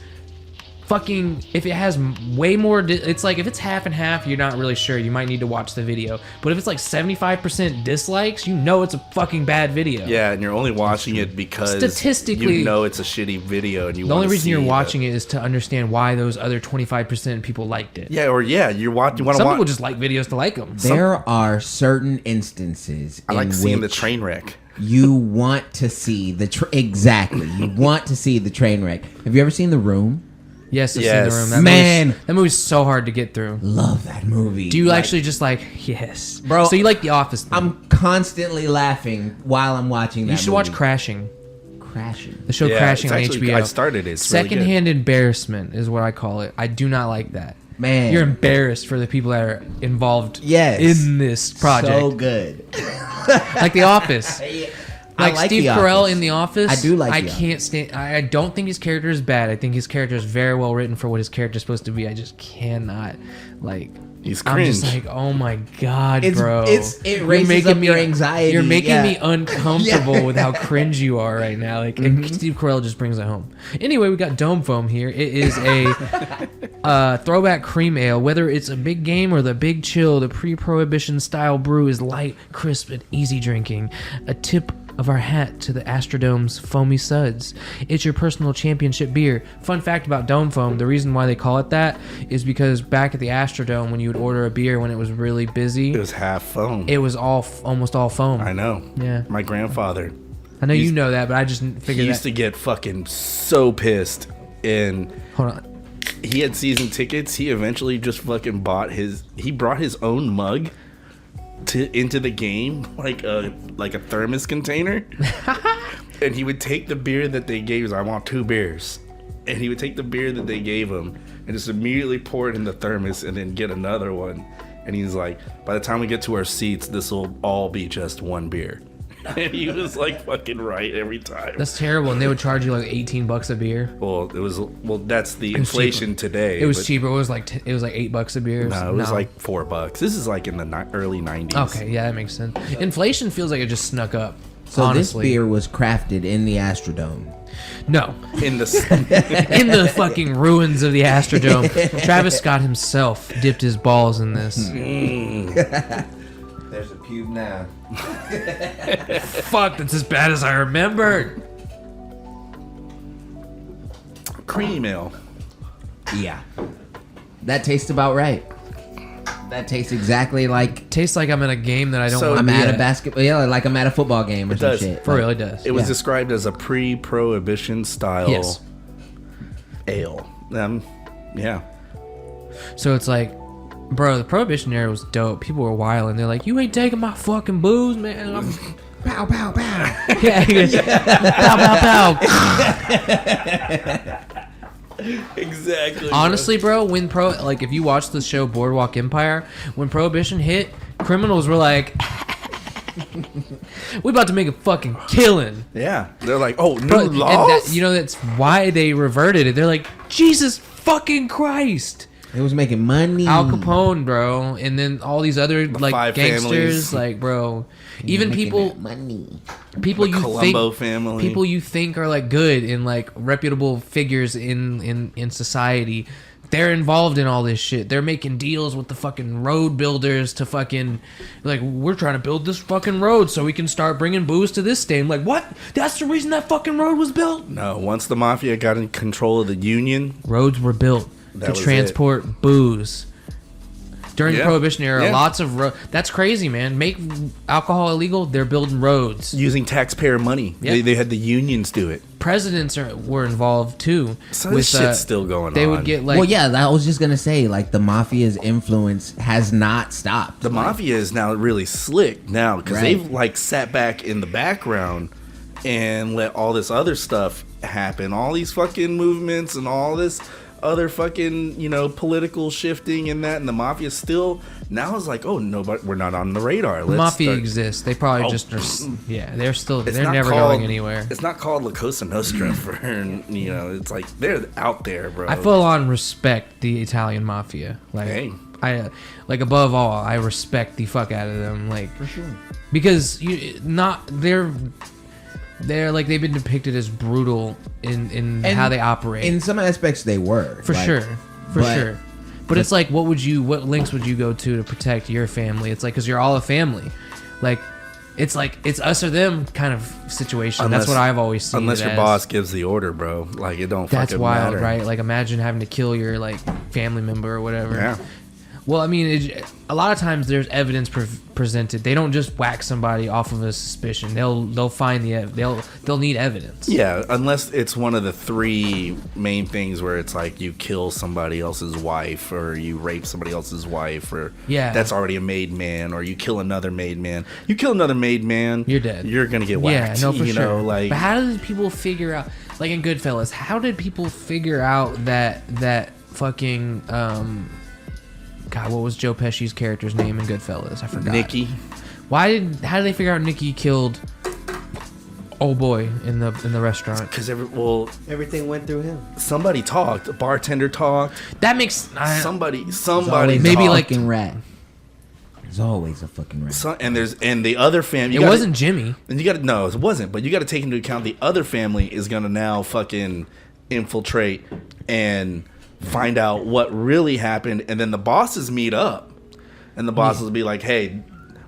way more, it's like if it's half and half, you're not really sure. You might need to watch the video. But if it's like 75% dislikes, you know it's a fucking bad video. Yeah, and you're only watching it because Statistically- you know it's a shitty video, and you. The only reason you're watching it is to understand why those other 25% people liked it. You're watching. You want to Some watch. people just like videos to like them. There are certain instances I like in seeing the which train wreck. you want to see exactly. You want to see the train wreck. Have you ever seen The Room? Yes, I've Yes. seen The Room. Man. that movie's so hard to get through. Love that movie. Do you Like, actually just like, yes. Bro, So you like The Office then? I'm constantly laughing while I'm watching that You should watch movie. Crashing. Crashing. The show Yeah, Crashing it's on actually- HBO. I started it. It's really good. Secondhand embarrassment is what I call it. I do not like that. Man. You're embarrassed for the people that are involved Yes. in this project. So good. Like The Office. I Like like Steve The Carell Office. in The Office. I do like I The can't stand. I don't think his character is bad. I think his character is very well written for what his character is supposed to be. I just cannot like. He's I'm cringe. just like, oh my god, bro! it raises up your anxiety. You're making yeah. me uncomfortable with how cringe you are right now. Like, and Steve Carell just brings it home. Anyway, we got Dome Foam here. It is a throwback cream ale. Whether it's a big game or the big chill, the pre-prohibition style brew is light, crisp, and easy drinking. A tip of our hat to the Astrodome's Foamy Suds. It's your personal championship beer. Fun fact about Dome Foam, the reason why they call it that is because back at the Astrodome, when you would order a beer when it was really busy, It was half foam. it was almost all foam. I know. Yeah. My grandfather. I know you He's- know that, but I just He figured used that. to get fucking so pissed, and Hold on. he had season tickets. He eventually just fucking brought his own mug into the game, like a thermos container. And he would take the beer that they gave us. I want 2 beers. And he would take the beer that they gave him and just immediately pour it in the thermos and then get another one. And he's like, by the time we get to our seats, this will all be just 1 beer. And he was like fucking right every time. That's terrible. And they would charge you like $18 a beer. Well, that's the inflation today. It was cheaper. It was like $8 a beer. No, it was like $4. This is like in the early 90s. Okay, yeah, that makes sense. Inflation feels like it just snuck up. So honestly. this beer was crafted in the Astrodome. No, In the in the fucking ruins of the Astrodome. Travis Scott himself dipped his balls in this. There's a pube now. Fuck, that's as bad as I remembered. cream ale. Yeah. That tastes about right. That tastes exactly like Tastes like I'm in a game that I don't So- want I'm to be at at. a basketball. Yeah, like I'm at a football game or It some does. shit. For Like, real, it does. It was Yeah. described as a pre-prohibition style Yes. ale. Yeah. So it's like, bro, the Prohibition era was dope. People were wild, and they're like, "You ain't taking my fucking booze, man." I'm, Pow, pow, pow. yeah, pow, pow, pow. Exactly. Honestly, bro, when if you watch the show Boardwalk Empire, when Prohibition hit, criminals were like, "We about to make a fucking killing." Yeah. They're like, oh, new Bro, and laws? that's why they reverted it. They're like, Jesus fucking Christ. It was making money. Al Capone, bro, and then all these other like five gangsters, families. like, bro, even people The Colombo family. people you think are like good and like reputable figures in society, they're involved in all this shit. They're making deals with the fucking road builders to fucking like, we're trying to build this fucking road so we can start bringing booze to this state. I'm like, what? That's the reason that fucking road was built. No, once the mafia got in control of the union, Roads were built That to was transport booze. During the Yeah. Prohibition era, Yeah. lots of that's crazy, man. Make alcohol illegal, they're building roads. using taxpayer money, Yeah. they had the unions do it. Presidents were involved too. So this shit's still going They on. would get like, Well, yeah, I was just gonna say, like, the mafia's influence has not stopped. The mafia is now really slick now because Right. they've like sat back in the background and let all this other stuff happen, all these fucking movements and all this other fucking political shifting and that, and the mafia still now is like, oh no, but we're not on the radar. the Let's mafia start- exists. They probably Oh. just are. Yeah, they're still. It's They're not never called- going anywhere. It's not called La Cosa Nostra for it's like they're out there, bro. I full on respect the Italian mafia. Like, Hey. I like above all, I respect the fuck out of them. Like, For sure. because they're like, they've been depicted as brutal in And how they operate. In some aspects, they were. For like, sure. but- But it's like, what lengths would you go to protect your family? It's like, because you're all a family. Like, it's us or them kind of situation. That's what I've always seen. Unless it your as. boss gives the order, bro. Like, it don't That's fucking wild, matter. right? Like, imagine having to kill your like family member or whatever. Yeah. Well, I mean, a lot of times there's evidence presented. They don't just whack somebody off of a suspicion. They'll find they'll need evidence. Yeah, unless it's one of the 3 main things where it's like you kill somebody else's wife or you rape somebody else's wife or Yeah. that's already a made man or you kill another made man. You kill another made man, You're dead. You're going to get whacked. Yeah, no, for you sure. know, like but how did people figure out, like in Goodfellas, how did people figure out that fucking God, what was Joe Pesci's character's name in Goodfellas? I forgot. Nicky. How did they figure out Nicky killed old boy in the restaurant? Cuz Everything went through him. somebody talked, a bartender talked, That makes somebody There's always maybe a like- fucking rat. There's always a fucking rat. and the other family it wasn't Jimmy. And it wasn't, but you got to take into account the other family is going to now fucking infiltrate and find out what really happened, and then the bosses meet up, and the bosses will be like, "Hey,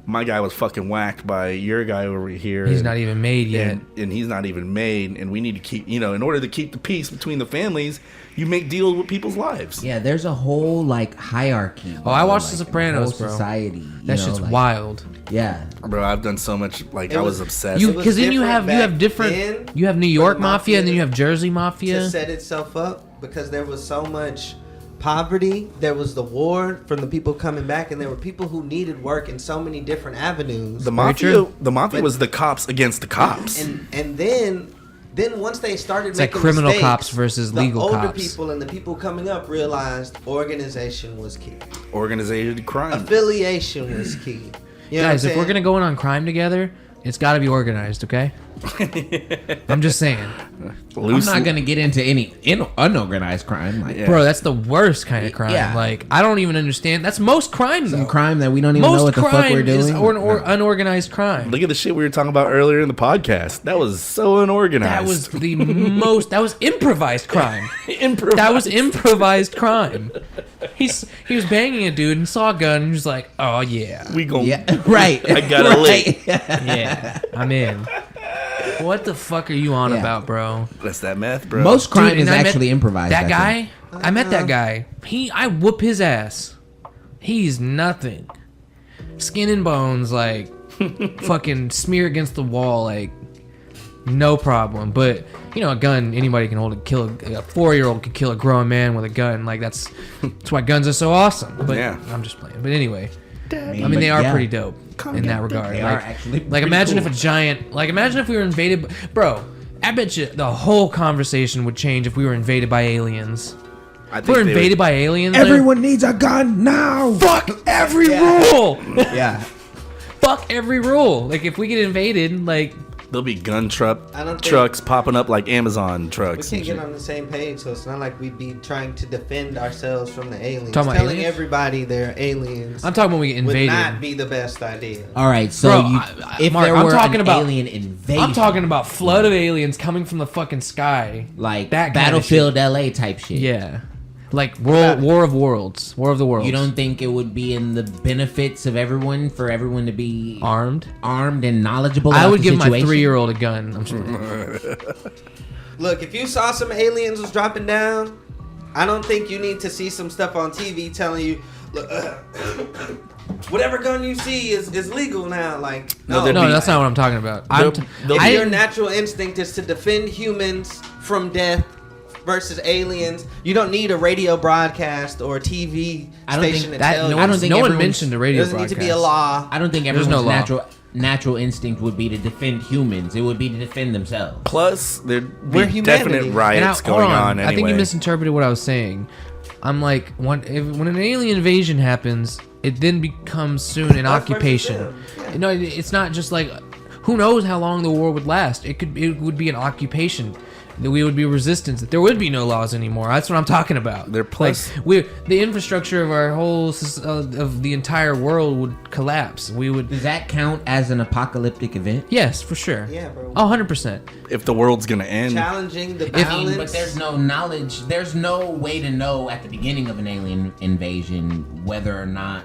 my guy was fucking whacked by your guy over here. He's not even made yet. and he's not even made, and we need to keep, in order to keep the peace between the families, you make deals with people's lives." Yeah, there's a whole like hierarchy. Oh, I watched like, The Sopranos, whole bro. Society. That shit's like, wild. Yeah. Bro, I've done so much. Like, It I was- was obsessed. You was because then you different have back different. then You have New York for the mafia, and then mafia you have Jersey to mafia. set itself up because there was so much poverty, there was the war from the people coming back, and there were people who needed work in so many different avenues. The mafia was the cops against the cops. And then once they started It's making like criminal mistakes, cops versus legal the older cops. people and the people coming up realized organization was key. Organized crime. Affiliation was key. You know Guys, what if we're I'm gonna go in on crime together, it's got to be organized, okay? I'm just saying, I'm not gonna get into any unorganized crime. Like, bro. That's the worst kind of crime. Yeah. Like, I don't even understand. That's most crime, though. some crime that we don't even know Most what the fuck we're crime is doing. unorganized crime. Look at the shit we were talking about earlier in the podcast. That was so unorganized. That was the most. That was improvised crime. improvised. That was improvised crime. He was banging a dude and saw a gun and he was like, "Oh yeah, We gon' Yeah, right. I got it lit. yeah, I'm in." What the fuck are you on Yeah. about, bro? That's that meth, bro. Most crime Dude, is and I met actually improvised. That I think. guy, I met that guy. I whoop his ass. He's nothing. Skin and bones, like fucking smear against the wall, like no problem. But you know, a gun anybody can hold. A 4-year-old could kill a grown man with a gun. Like that's why guns are so awesome. But Yeah. I'm just playing. But anyway, I mean but they are yeah. pretty dope in that regard. They like, are actually like pretty imagine cool. if a giant, like imagine if we were invaded, bro. I bet you the whole conversation would change if we were invaded by aliens. I If we're they invaded would- by aliens, Everyone needs a gun now. fuck every rule. Yeah. Fuck every rule. Like if we get invaded, like There'll be gun I don't think- trucks popping up like Amazon We trucks. can't and get shit. on the same page, so it's not like we'd be trying to defend ourselves from the aliens. Talking about Telling aliens? everybody they're aliens I'm talking when we get would invaded. not be the best idea. All right. So Bro, if Mark, there I'm were talking an about- alien invasion, I'm talking about flood of aliens coming from the fucking sky. like that kind of Battlefield LA type shit. Yeah. Like War of Worlds. War of the Worlds. You don't think it would be in the benefits of everyone for everyone to be armed? and knowledgeable? I about would the give my situation? 3-year-old a gun. I'm sorry. Look, if you saw some aliens was dropping down, I don't think you need to see some stuff on TV telling you, look, whatever gun you see is legal now. Like, No, no, there'd No, be- that's not what I'm talking about. They'll- if your natural instinct is to defend humans from death versus aliens, you don't need a radio broadcast or a TV I don't think station to that tell no you. I don't think one everyone's- mentioned a There radio doesn't need broadcast. to be a law. I don't think There's everyone's no law. natural instinct would be to defend humans. It would be to defend themselves. Plus, there'd We're be humanity. definite And riots hold going on anyway. I think you misinterpreted what I was saying. I'm like, when an alien invasion happens, it then becomes soon an Us versus occupation. them. Yeah. No, it's not just like, who knows how long the war would last? It would be an occupation. That we would be resistance. There would be no laws anymore. That's what I'm talking about. They're plus- like the infrastructure of our whole of the entire world would collapse. We would. Does that count as an apocalyptic event? Yes, for sure. Yeah, bro. Oh, 100%. If the world's gonna end, Challenging the If- balance. But there's no knowledge. There's no way to know at the beginning of an alien invasion whether or not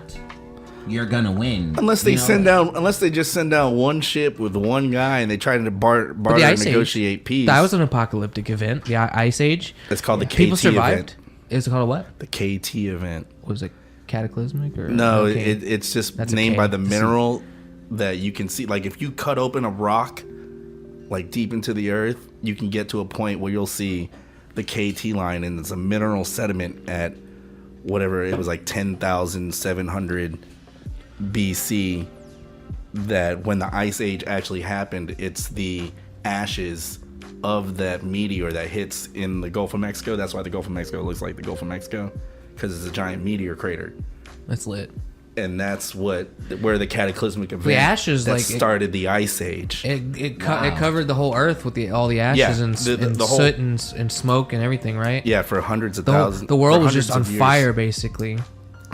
you're gonna win. unless they You know? unless they just send down one ship with one guy and they try to barter The Ice Age, negotiate peace. That was an apocalyptic event. The Ice Age. It's called the KT People survived. event. Is it called a what? The KT event. Was it cataclysmic or No, okay. it's just That's a named K. by the It's a- mineral that you can see. Like if you cut open a rock, like deep into the earth, you can get to a point where you'll see the KT line, and it's a mineral sediment at whatever it was, like 10,700 BC. That when the Ice Age actually happened, it's the ashes of that meteor that hits in the Gulf of Mexico. That's why the Gulf of Mexico looks like the Gulf of Mexico, because it's a giant meteor crater. That's lit. And that's where the cataclysmic event ashes, that like, started the Ice Age. It covered the whole earth with all the ashes Yeah, and the whole- soot and smoke and everything, right? Yeah, for hundreds of The, whole, thousands. the world for was just on hundreds of years. fire, basically.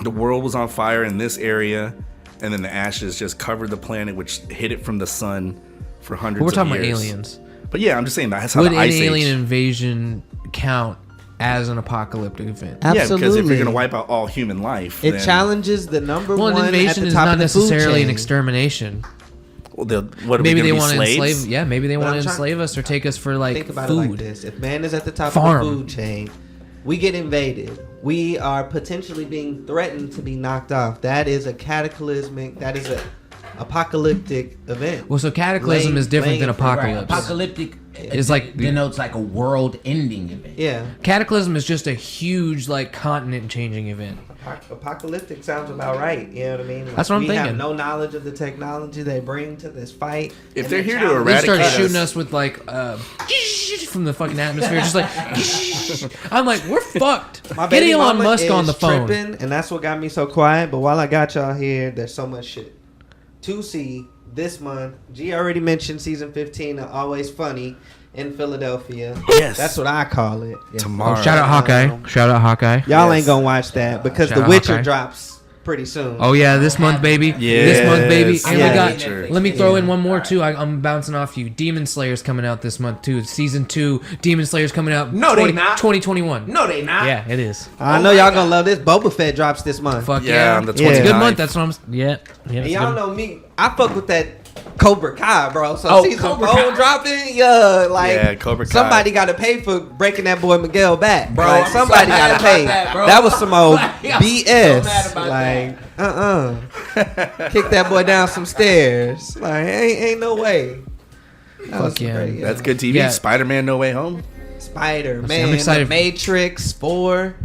The world was on fire in this area, and then the ashes just covered the planet, which hit it from the sun for hundreds But we're of talking about years. aliens. But yeah, I'm just saying that's how Would the an Ice alien Age. invasion count as an apocalyptic event? Yeah, because if Absolutely. you're gonna wipe out all human life, It then, challenges the number Well, one an at invasion the is top not of the food necessarily an chain. extermination. Well, what are Maybe we they gonna want be to slaves? enslave. Yeah, maybe they But want I'm to trying- enslave us or take us for like Think about it like food. this: if man is at the top Farm. of the food chain, we get invaded. We are potentially being threatened to be knocked off. That is a cataclysmic. That is apocalyptic event. Well, so cataclysm is different than Right. apocalypse. Apocalyptic It's like denotes like a world-ending event. Yeah. cataclysm is just a huge like continent-changing event. Apocalyptic sounds about right. You know what I mean? Like, That's what I'm we thinking. have no knowledge of the technology they bring to this fight. If And they're the here to challenge- They eradicate start shooting us. us with like from the fucking atmosphere, just like I'm like, we're fucked. My Get baby Elon mama Musk on is the phone. tripping, and that's what got me so quiet. But while I got y'all here, there's so much shit to see this month. G already mentioned season 15 of Always Funny in Philadelphia. Yes. That's what I call it. Tomorrow. Oh, shout out Hawkeye. Shout out Hawkeye. Y'all Yes. ain't gonna watch that because Shout The out Witcher Hawkeye. drops pretty soon. Oh yeah, this month, baby. This month, baby. Yes. And Yeah. we got. Witcher. Let me throw in Yeah. one more too. I'm bouncing off you. Demon Slayer's coming out this month too. Season 2. Demon Slayer's coming out. No, they not. 2021. No, they not. Yeah, it is. I know y'all gonna love this. Boba Fett drops this month. Fuck Yeah, yeah. on the It's a 29th. good month. That's what I'm. Yeah. Yeah. And it's y'all good. know me. I fuck with that Cobra Kai, bro. So Oh, season Cobra 4 Kai. dropping, yeah, like Yeah, Cobra Kai. somebody got to pay for breaking that boy Miguel back, Bro, Like, I'm somebody so mad got to about pay. that, bro. That was some old Like, I'm so BS. mad about Kick that boy down some stairs. Like ain't no way. That was Fuck yeah. great, That's good TV. Yeah. Spider-Man No Way Home. Spider-Man, I'm excited. The Matrix 4.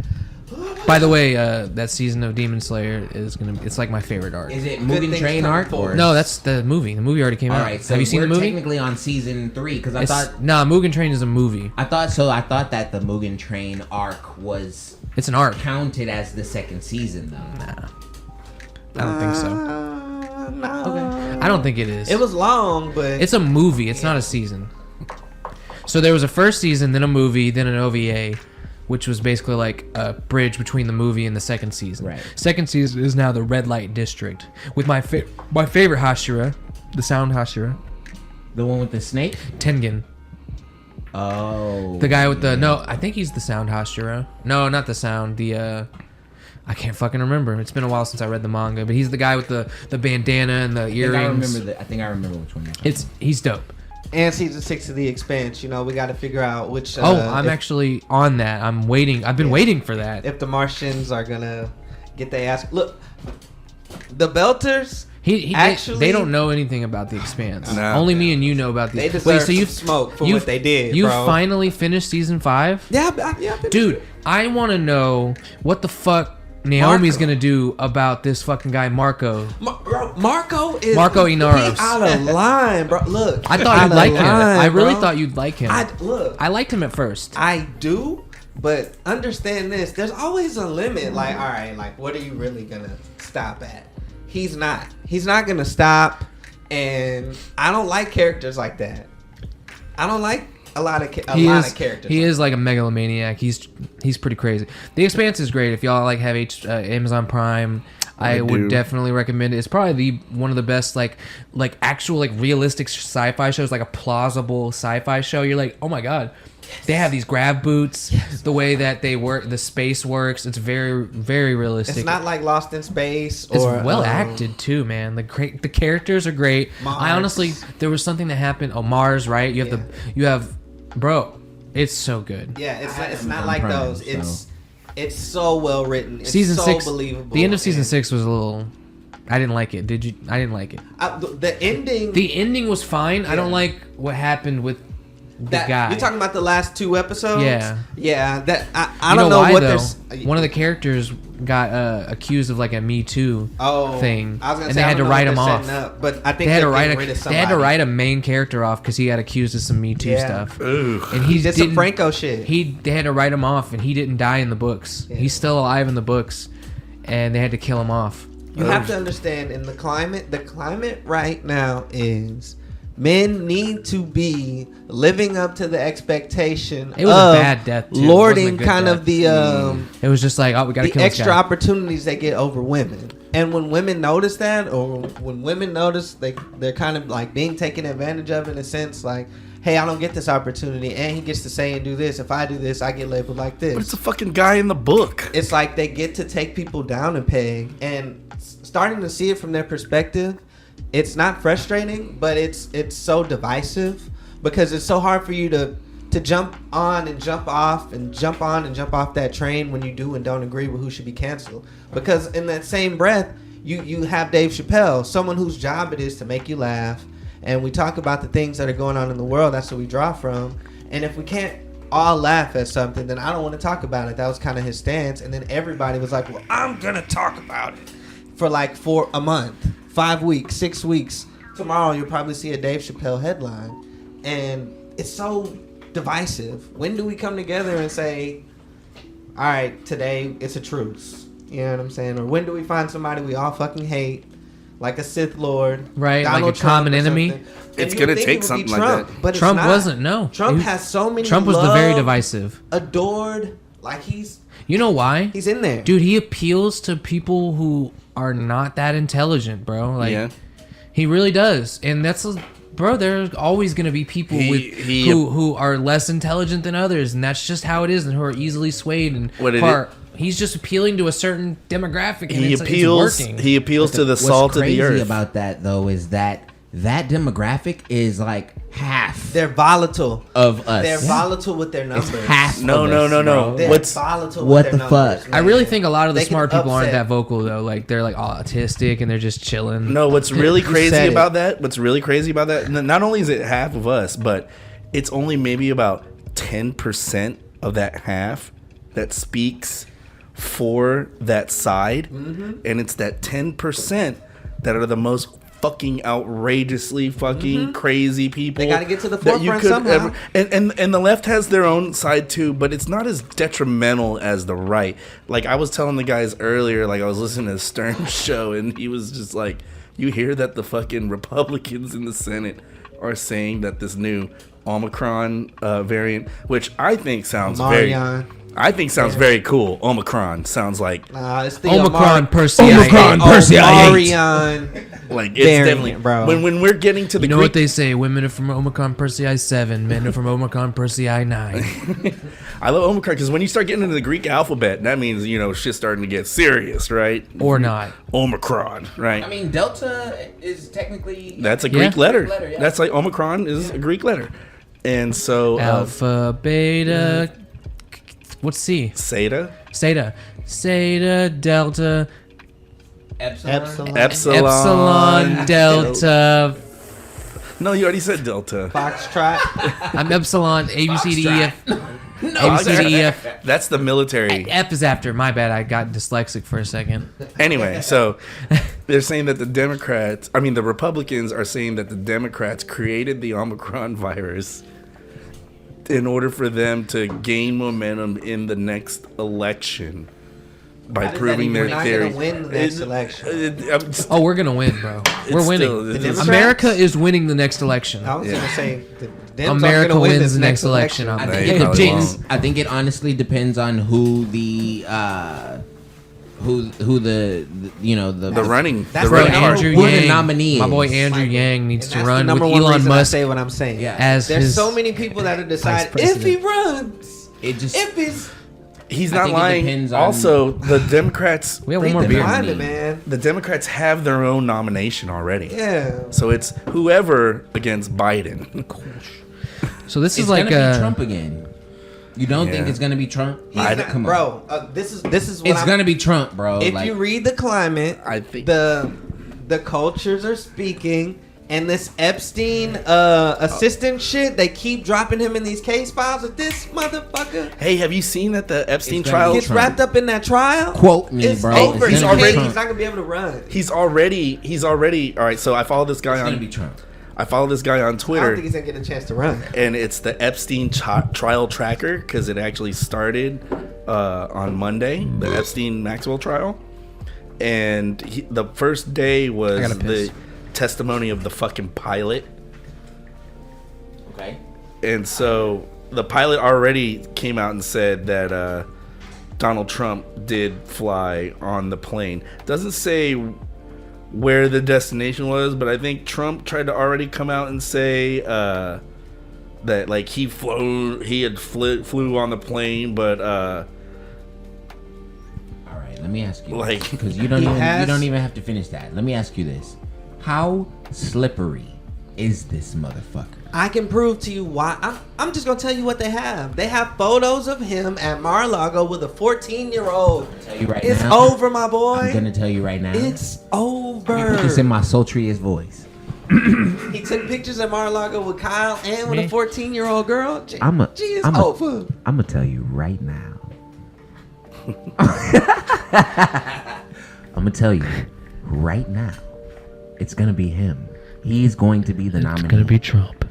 By the way, that season of Demon Slayer is gonna. It's like my favorite arc. Is it Good Mugen things Train coming arc forward. or No, that's the movie. The movie already came all out. right? So Have you seen the we're movie? Technically on season 3 because I It's, thought nah, Mugen Train is a movie. I thought that the Mugen Train arc was It's an arc. counted as the second season though. Nah, I don't think so. No. I don't think it is. It was long, but It's a movie. It's not a season. So there was a first season, then a movie, then an OVA, which was basically like a bridge between the movie and the second season. Right. Second season is now the Red Light District with my favorite Hashira, the sound Hashira, The one with the snake. Tengen. Oh, The guy with the I think he's the sound Hashira. No, not the sound. The I can't fucking remember. It's been a while since I read the manga, but he's the guy with the bandana and the earrings. I think I remember which one you're talking He's dope. and season 6 of The Expanse. You know, we got to figure out which. I'm if, actually on that. I'm waiting. I've been waiting for that. if the Martians are gonna get their ass. Look, the Belters. Actually, they don't know anything about The Expanse. No. Only me and you know about the. They deserve some smoke for what they did, You bro. finally finished season 5, Yeah, yeah, dude. I want to know what the fuck Naomi's Marco. gonna do about this fucking guy Marco. Bro, Marco is Marco Inaros. he out of line, bro. Look, I thought out you'd of like him. line, I really bro. thought you'd like him. Look. I liked him at first. I do, but understand this. There's always a limit. Like, all right, like, what are you really gonna stop at? He's not. He's not gonna stop. And I don't like characters like that. I don't like a lot of characters. He is like a megalomaniac. He's pretty crazy. The Expanse is great. If y'all like have Amazon Prime, I would do. definitely recommend it. It's probably one of the best like actual like realistic sci-fi shows, like a plausible sci-fi show. You're like, oh my god, they have these grab boots. The way that they work, the space works. It's very very realistic. It's not like Lost in Space It's or well acted too, man. The characters are great. Mars. I honestly, there was something that happened. Oh, Mars, right? You have, bro. It's so good. Yeah, it's not on like Prime, those. so. It's so well written. It's Season so 6, believable. the end of season and 6 was a little. I didn't like it. Did you? I didn't like it. The ending. The ending was fine. I don't Yeah. like what happened with the that guy. you're talking about the last 2 episodes. Yeah. Yeah. That I You don't know why, what though? there's. One of the characters got accused of like a Me Too thing, I was gonna and say, they I had to don't know write what him they're off. setting up, but I think They had to they're write getting rid of they had to somebody. write a main character off because he got accused of some Me Too Yeah. stuff. Ooh. And he Did some didn't- Franco shit. They had to write him off, and he didn't die in the books. Yeah. He's still alive in the books, and they had to kill him off. You have to understand in the climate right now is men need to be living up to the expectation It was of a bad death, too. It lording wasn't a good kind death. of the It was just like, oh, we gotta the kill this extra guy. opportunities they get over women. And when women notice that, or when women notice they're kind of like being taken advantage of in a sense, like, hey, I don't get this opportunity, and he gets to say and do this. If I do this, I get labeled like this. But it's a fucking guy in the book. It's like they get to take people down a peg, and starting to see it from their perspective, it's not frustrating, but it's so divisive because it's so hard for you to jump on and jump off and jump on and jump off that train when you do and don't agree with who should be canceled. Because in that same breath, you have Dave Chappelle, someone whose job it is to make you laugh, and we talk about the things that are going on in the world. That's what we draw from. And if we can't all laugh at something, then I don't want to talk about it. That was kind of his stance. And then everybody was like, well, I'm gonna talk about it for a month, 5 weeks, 6 weeks. Tomorrow you'll probably see a Dave Chappelle headline, and it's so divisive. When do we come together and say, all right, today it's a truce? You know what I'm saying? Or when do we find somebody we all fucking hate, like a Sith Lord, right? Donald like a Trump common enemy. It's gonna take something Trump, like that. But Trump it's not. wasn't. No, Trump has so many. Trump was the very divisive, adored. Like You know why? he's in there, Dude, he appeals to people who are not that intelligent, bro. Like, he really does, and bro. There's always gonna be people who are less intelligent than others, and that's just how it is, and who are easily swayed. And he's just appealing to a certain demographic, and it's working. He appeals to the salt of the earth. What's crazy about that though is that demographic is like half. They're volatile of us. They're volatile with their numbers. It's half. No. They're volatile with their numbers, fuck? man. I really think a lot of the They smart get people aren't upset. that vocal though. Like they're like autistic and they're just chilling. No, what's really crazy said about that? What's really crazy about that? Not only is it half of us, but it's only maybe about 10% of that half that speaks for that side, and it's that 10% that are the most fucking outrageously fucking crazy people. They gotta get to the that you forefront could somehow. and the left has their own side too, but it's not as detrimental as the right. Like I was telling the guys earlier, like I was listening to Stern's show, and he was just like, you hear that the fucking Republicans in the Senate are saying that this new Omicron variant, which I think sounds very cool. Omicron sounds like It's the Omicron Persei. Omarion. like it's variant, definitely bro. When we're getting to the You know Greek, what they say? Women are from Omicron Persei 7, men are from Omicron Persei 9. I love Omicron because when you start getting into the Greek alphabet, that means shit's starting to get serious, right? Or not. Omicron, right? I mean, Delta is technically That's a Greek letter. Greek letter, yeah. That's like Omicron is a Greek letter, and so Alpha, beta. What's C? Zeta, Delta, Epsilon. Epsilon, Delta. No, you already said Delta. Foxtrot. I'm Epsilon, A, B, C, D, E, F. A, B, C, D, E, F. That's the military. F is after. My bad. I got dyslexic for a second. Anyway, so they're saying that the Republicans are saying that the Democrats created the Omicron virus in order for them to gain momentum in the next election by proving their theory. We're not gonna win the next election. Oh, we're gonna win, bro. We're winning. Democrats? America is winning the next election. I was gonna say the Dems America are gonna win wins this the next election. I They think it probably depends. won't. I think it honestly depends on who the running That's Bro, party. Andrew who the Yang, nominee my boy is. Andrew Yang needs And to that's run the with number one Elon reason I Musk say what I'm saying. Yeah. as There's his. so many people that have decided vice if he president. runs, It just if he's He's I not think it lying. depends on- Also, the Democrats, We have one more beer. behind it, man. the Democrats have their own nomination already. Yeah. So it's whoever against Biden. So this is it's like gonna be Trump again. You don't think Yeah. it's gonna be Trump? He's not, Come on, bro. This is what It's gonna be Trump, bro. If Like, you read the climate, I think the cultures are speaking, and this Epstein assistant shit, they keep dropping him in these case files with this motherfucker. Hey, have you seen that the Epstein It's gonna trial? be Gets Trump. wrapped up in that trial. Quote me, It's bro. over. It's He's gonna be already- Trump. He's not gonna be able to run. He's already. All right, so I follow this guy It's on. gonna be Trump. I follow this guy on I don't Twitter, think he's gonna get a chance to run. and it's the Epstein trial tracker because it actually started on Monday, the Epstein Maxwell trial, and the first day was gotta piss. the testimony of the fucking pilot. Okay. And so the pilot already came out and said that Donald Trump did fly on the plane. Doesn't say where the destination was, but I think Trump tried to already come out and say that like he flew on the plane, but All right. Let me ask you, Like, because you don't has- even have to finish that. Let me ask you this: how slippery is this motherfucker? I can prove to you why. I'm just gonna tell you what they have. They have photos of him at Mar-a-Lago with a 14-year-old. It's over, my boy. I'm gonna tell you right now. It's over. Let me put this in my sultriest voice. He took pictures at Mar-a-Lago with Kyle and with a 14-year-old girl. It's over. I'm gonna tell you right now. I'm gonna tell you right now. It's gonna be him. He's going to be the nominee. It's gonna be Trump.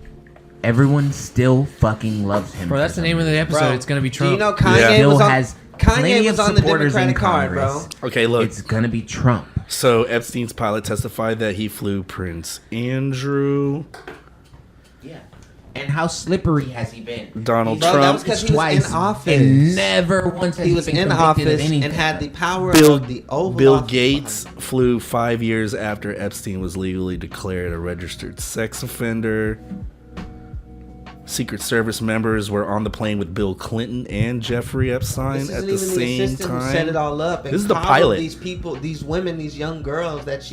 Everyone still fucking loves him. Bro, that's the name of the episode. Bro, It's gonna be Do Trump. you know Kanye was on? Kanye was on the Democratic card, bro. Okay, look. It's gonna be Trump. So Epstein's pilot testified that he flew Prince Andrew. Yeah. And how slippery has he been? Donald Bro, Trump. that was because he was in office. And never once has He was been in convicted of office anything. and had the power Bill, of the Oval Bill Office Gates behind him. flew 5 years after Epstein was legally declared a registered sex offender. Secret Service members were on the plane with Bill Clinton and Jeffrey Epstein This at isn't the even the same assistant who time. set it all up. And This is the coddled pilot. These people, these women, these young girls that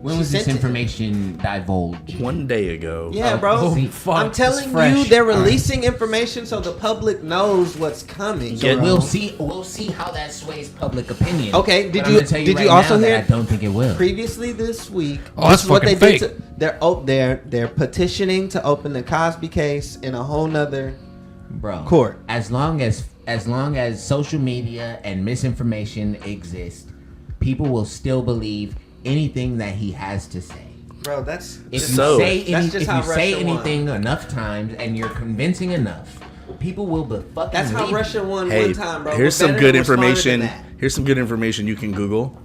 When she was this sent to him. information divulged? 1 day ago. Yeah, bro. Oh, fuck. I'm It's telling fresh. you, they're releasing information so the public knows what's coming. Get- bro. We'll see how that sways public opinion. Okay, But did I'm you- gonna tell did you right also now that hear- I don't think it will. Previously this week, Oh, that's this is what fucking they did fake. to, they're petitioning to open the Cosby case in a whole nother Bro, court. As long as social media and misinformation exist, people will still believe anything that he has to say. Bro, that's If So- you say, That's just how Russia won. anything enough times and you're convincing enough, people will be fucking. that's how believe you. Russia won Hey, one time, bro. here's We're some better good and we're smarter information. than that. Here's some good information you can Google.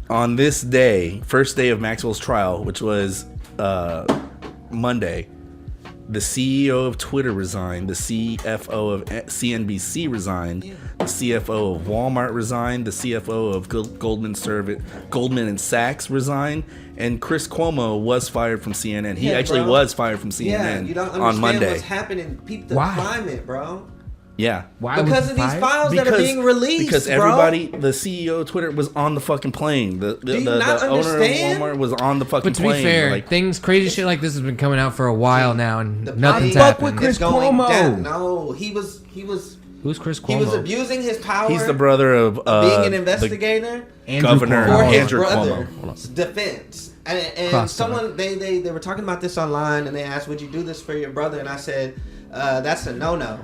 On this day, first day of Maxwell's trial, which was Monday, the CEO of Twitter resigned, the CFO of CNBC resigned, the CFO of Walmart resigned, the CFO of Goldman and Sachs resigned, and Chris Cuomo was fired from CNN. He Yeah, actually bro. was fired from Yeah, CNN you don't understand on Monday. what's happening. Peep the Why? climate, bro. Yeah. Why was Because he of these fired? files that are being released, because bro. everybody, the CEO of Twitter was on the fucking plane. The you not owner of understand? Walmart was on the fucking But to be plane. fair, Like, crazy shit like this has been coming out for a while now, and The nothing's fuck happened. with Chris It's going Cuomo. down. No, he was Who's Chris he was Cuomo? abusing his power. he's the brother of being an the investigator Andrew governor Cuomo. for his Andrew brother's defense. And Cross someone they were talking about this online, and they asked, "Would you do this for your brother?" And I said, "That's a no-no.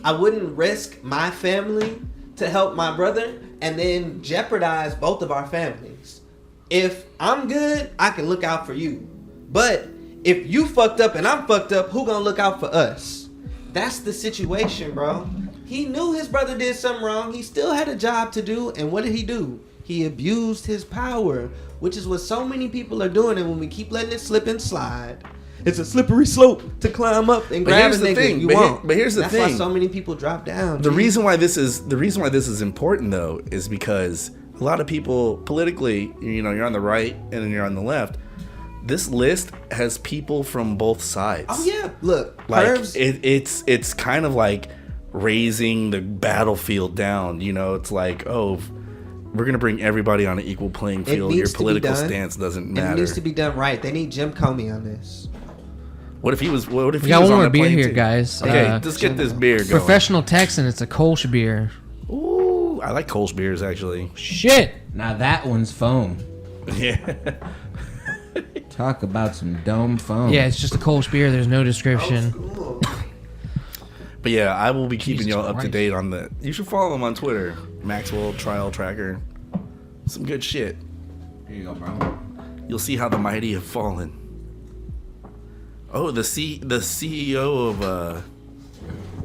I wouldn't risk my family to help my brother and then jeopardize both of our families. If I'm good, I can look out for you. But if you fucked up and I'm fucked up, who gonna look out for us?" That's the situation, bro. He knew his brother did something wrong. He still had a job to do, and what did he do? He abused his power, which is what so many people are doing. And when we keep letting it slip and slide, it's a slippery slope to climb up and But grab here's a the nigga. thing. You But won't. here's the That's thing. why so many people drop down. The G. reason why this is important though is because a lot of people politically, you're on the right and then you're on the left. This list has people from both sides. Oh yeah, look, Like Pervs. it's kind of like raising the battlefield down. It's like, oh, we're gonna bring everybody on an equal playing field. Your needs to be political done. stance doesn't It matter. needs to be done right. They need Jim Comey on this. What if he was? What if We he got was one on more the beer plane here, too? guys. Okay, let's get this beer going. Professional Texan. It's a Kolsch beer. Ooh, I like Kolsch beers actually. Shit. Now that one's foam. Yeah. Talk about some dome foam. Yeah, it's just a Kolsch beer. There's no description. Cool. But yeah, I will be keeping Jesus y'all up to Christ. date on the. You should follow him on Twitter, Maxwell Trial Tracker. Some good shit. Here you go, bro. You'll see how the mighty have fallen. Oh, the CEO of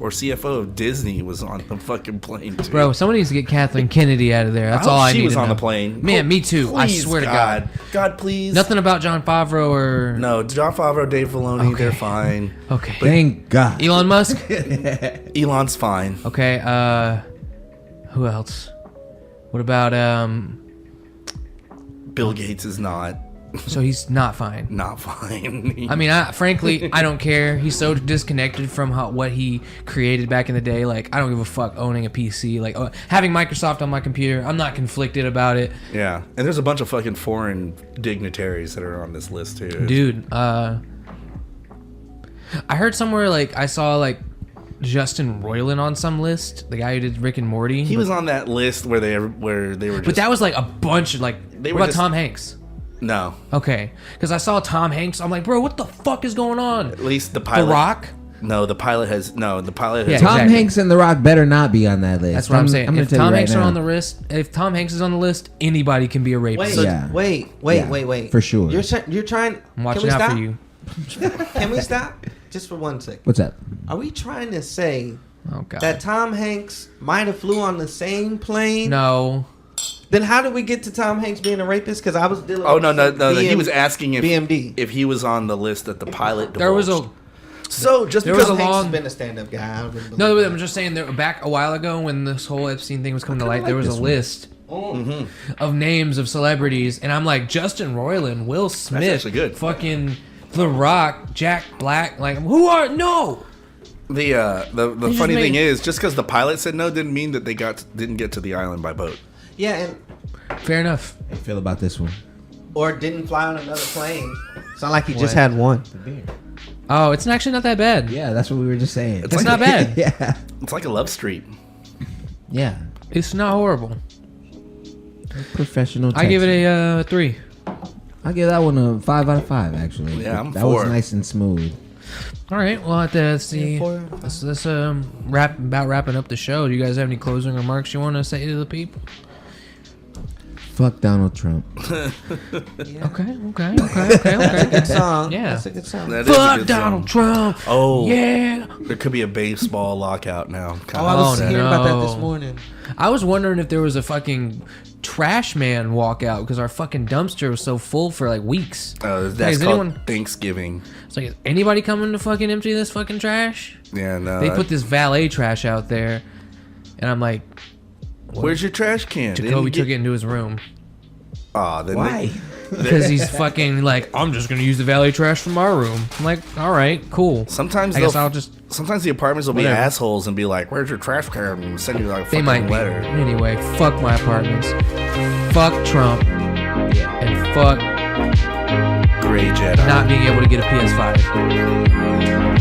or CFO of Disney was on the fucking plane too. Bro, someone needs to get Kathleen Kennedy out of there. That's I hope all I she need was to on know. the plane. Man, Oh, me too. I please, swear to God. God, please. Nothing about John Favreau or No, John Favreau, Dave Filoni, Okay. they're fine. Okay. Thank God. Elon Musk. Elon's fine. Okay. Who else? What about Bill Gates is not So he's not fine. fine. I mean, frankly, I don't care. He's so disconnected from what he created back in the day. Like, I don't give a fuck owning a PC. Like, having Microsoft on my computer, I'm not conflicted about it. Yeah, and there's a bunch of fucking foreign dignitaries that are on this list too. Dude, I heard somewhere like I saw like Justin Roiland on some list, the guy who did Rick and Morty. He was on that list where they were. Just, but that was like a bunch of like. They What were about just- Tom Hanks? No, Okay, because I saw Tom Hanks. I'm like, bro, what the fuck is going on? at least the The pilot. Rock. No, the pilot has Yeah, Tom exactly. Hanks and The Rock better not be on that list. That's what I'm saying. gonna If tell you Tom right Hanks now. are on the list, if Tom Hanks is on the list, anybody can be a rapist. Wait, Yeah. wait, Yeah, for sure. You're trying. I'm Can watching we out stop? for you. Can we stop? Just for 1 second. What's up? Are we trying to say Oh god. that Tom Hanks might have flew on the same plane? No. Then how did we get to Tom Hanks being a rapist? Because I was dealing. Oh with no! He was asking if BMD. if he was on the list that the pilot. There was a divulged. So just there because was a Hanks long- has been a stand-up guy. I don't really No, believe I'm just saying. There, back a while ago, when this whole Epstein thing was coming to light, there was a list of names of celebrities, and I'm like, Justin Roiland, Will Smith, actually good. fucking The Rock, Jack Black. Like, who are no? the just funny thing made- is, just because the pilot said no didn't mean that they didn't get to the island by boat. Yeah, and Fair enough. How you feel about this one? or didn't fly on another plane. It's not like he just What? had one. Oh, it's actually not that bad. Yeah, that's what we were just saying. It's not bad. Yeah. It's like a love street. Yeah. It's not horrible. Professional. I give it texting. a 3. I give that one a 5 out of 5. Actually. Yeah, I'm that 4. was nice and smooth. All right, well, let's see. Yeah, 4. Let's wrapping up the show. Do you guys have any closing remarks you want to say to the people? Fuck Donald Trump. Yeah. Okay. Good song. Yeah. That's a good song. That is a Fuck good Donald song. Trump. Oh, Yeah. There could be a baseball lockout now. Oh, I was Oh, hearing about that no. this morning. I was wondering if there was a fucking trash man walkout because our fucking dumpster was so full for like weeks. That's Is called anyone- Thanksgiving. It's like, is anybody coming to fucking empty this fucking trash? Yeah, no. They put this valet trash out there, and I'm like, Where's your trash can? Jacoby took it into his room. Aw, then Why? Because he's fucking like, I'm just gonna use the valet trash from our room. I'm like, all right, cool. Sometimes I guess I'll just. Sometimes the apartments will be Whatever. assholes and be like, "Where's your trash can?" And send you like a They fucking might be. letter. Anyway, fuck my apartments. Fuck Trump. And fuck Gray Jedi. not being able to get a PS5.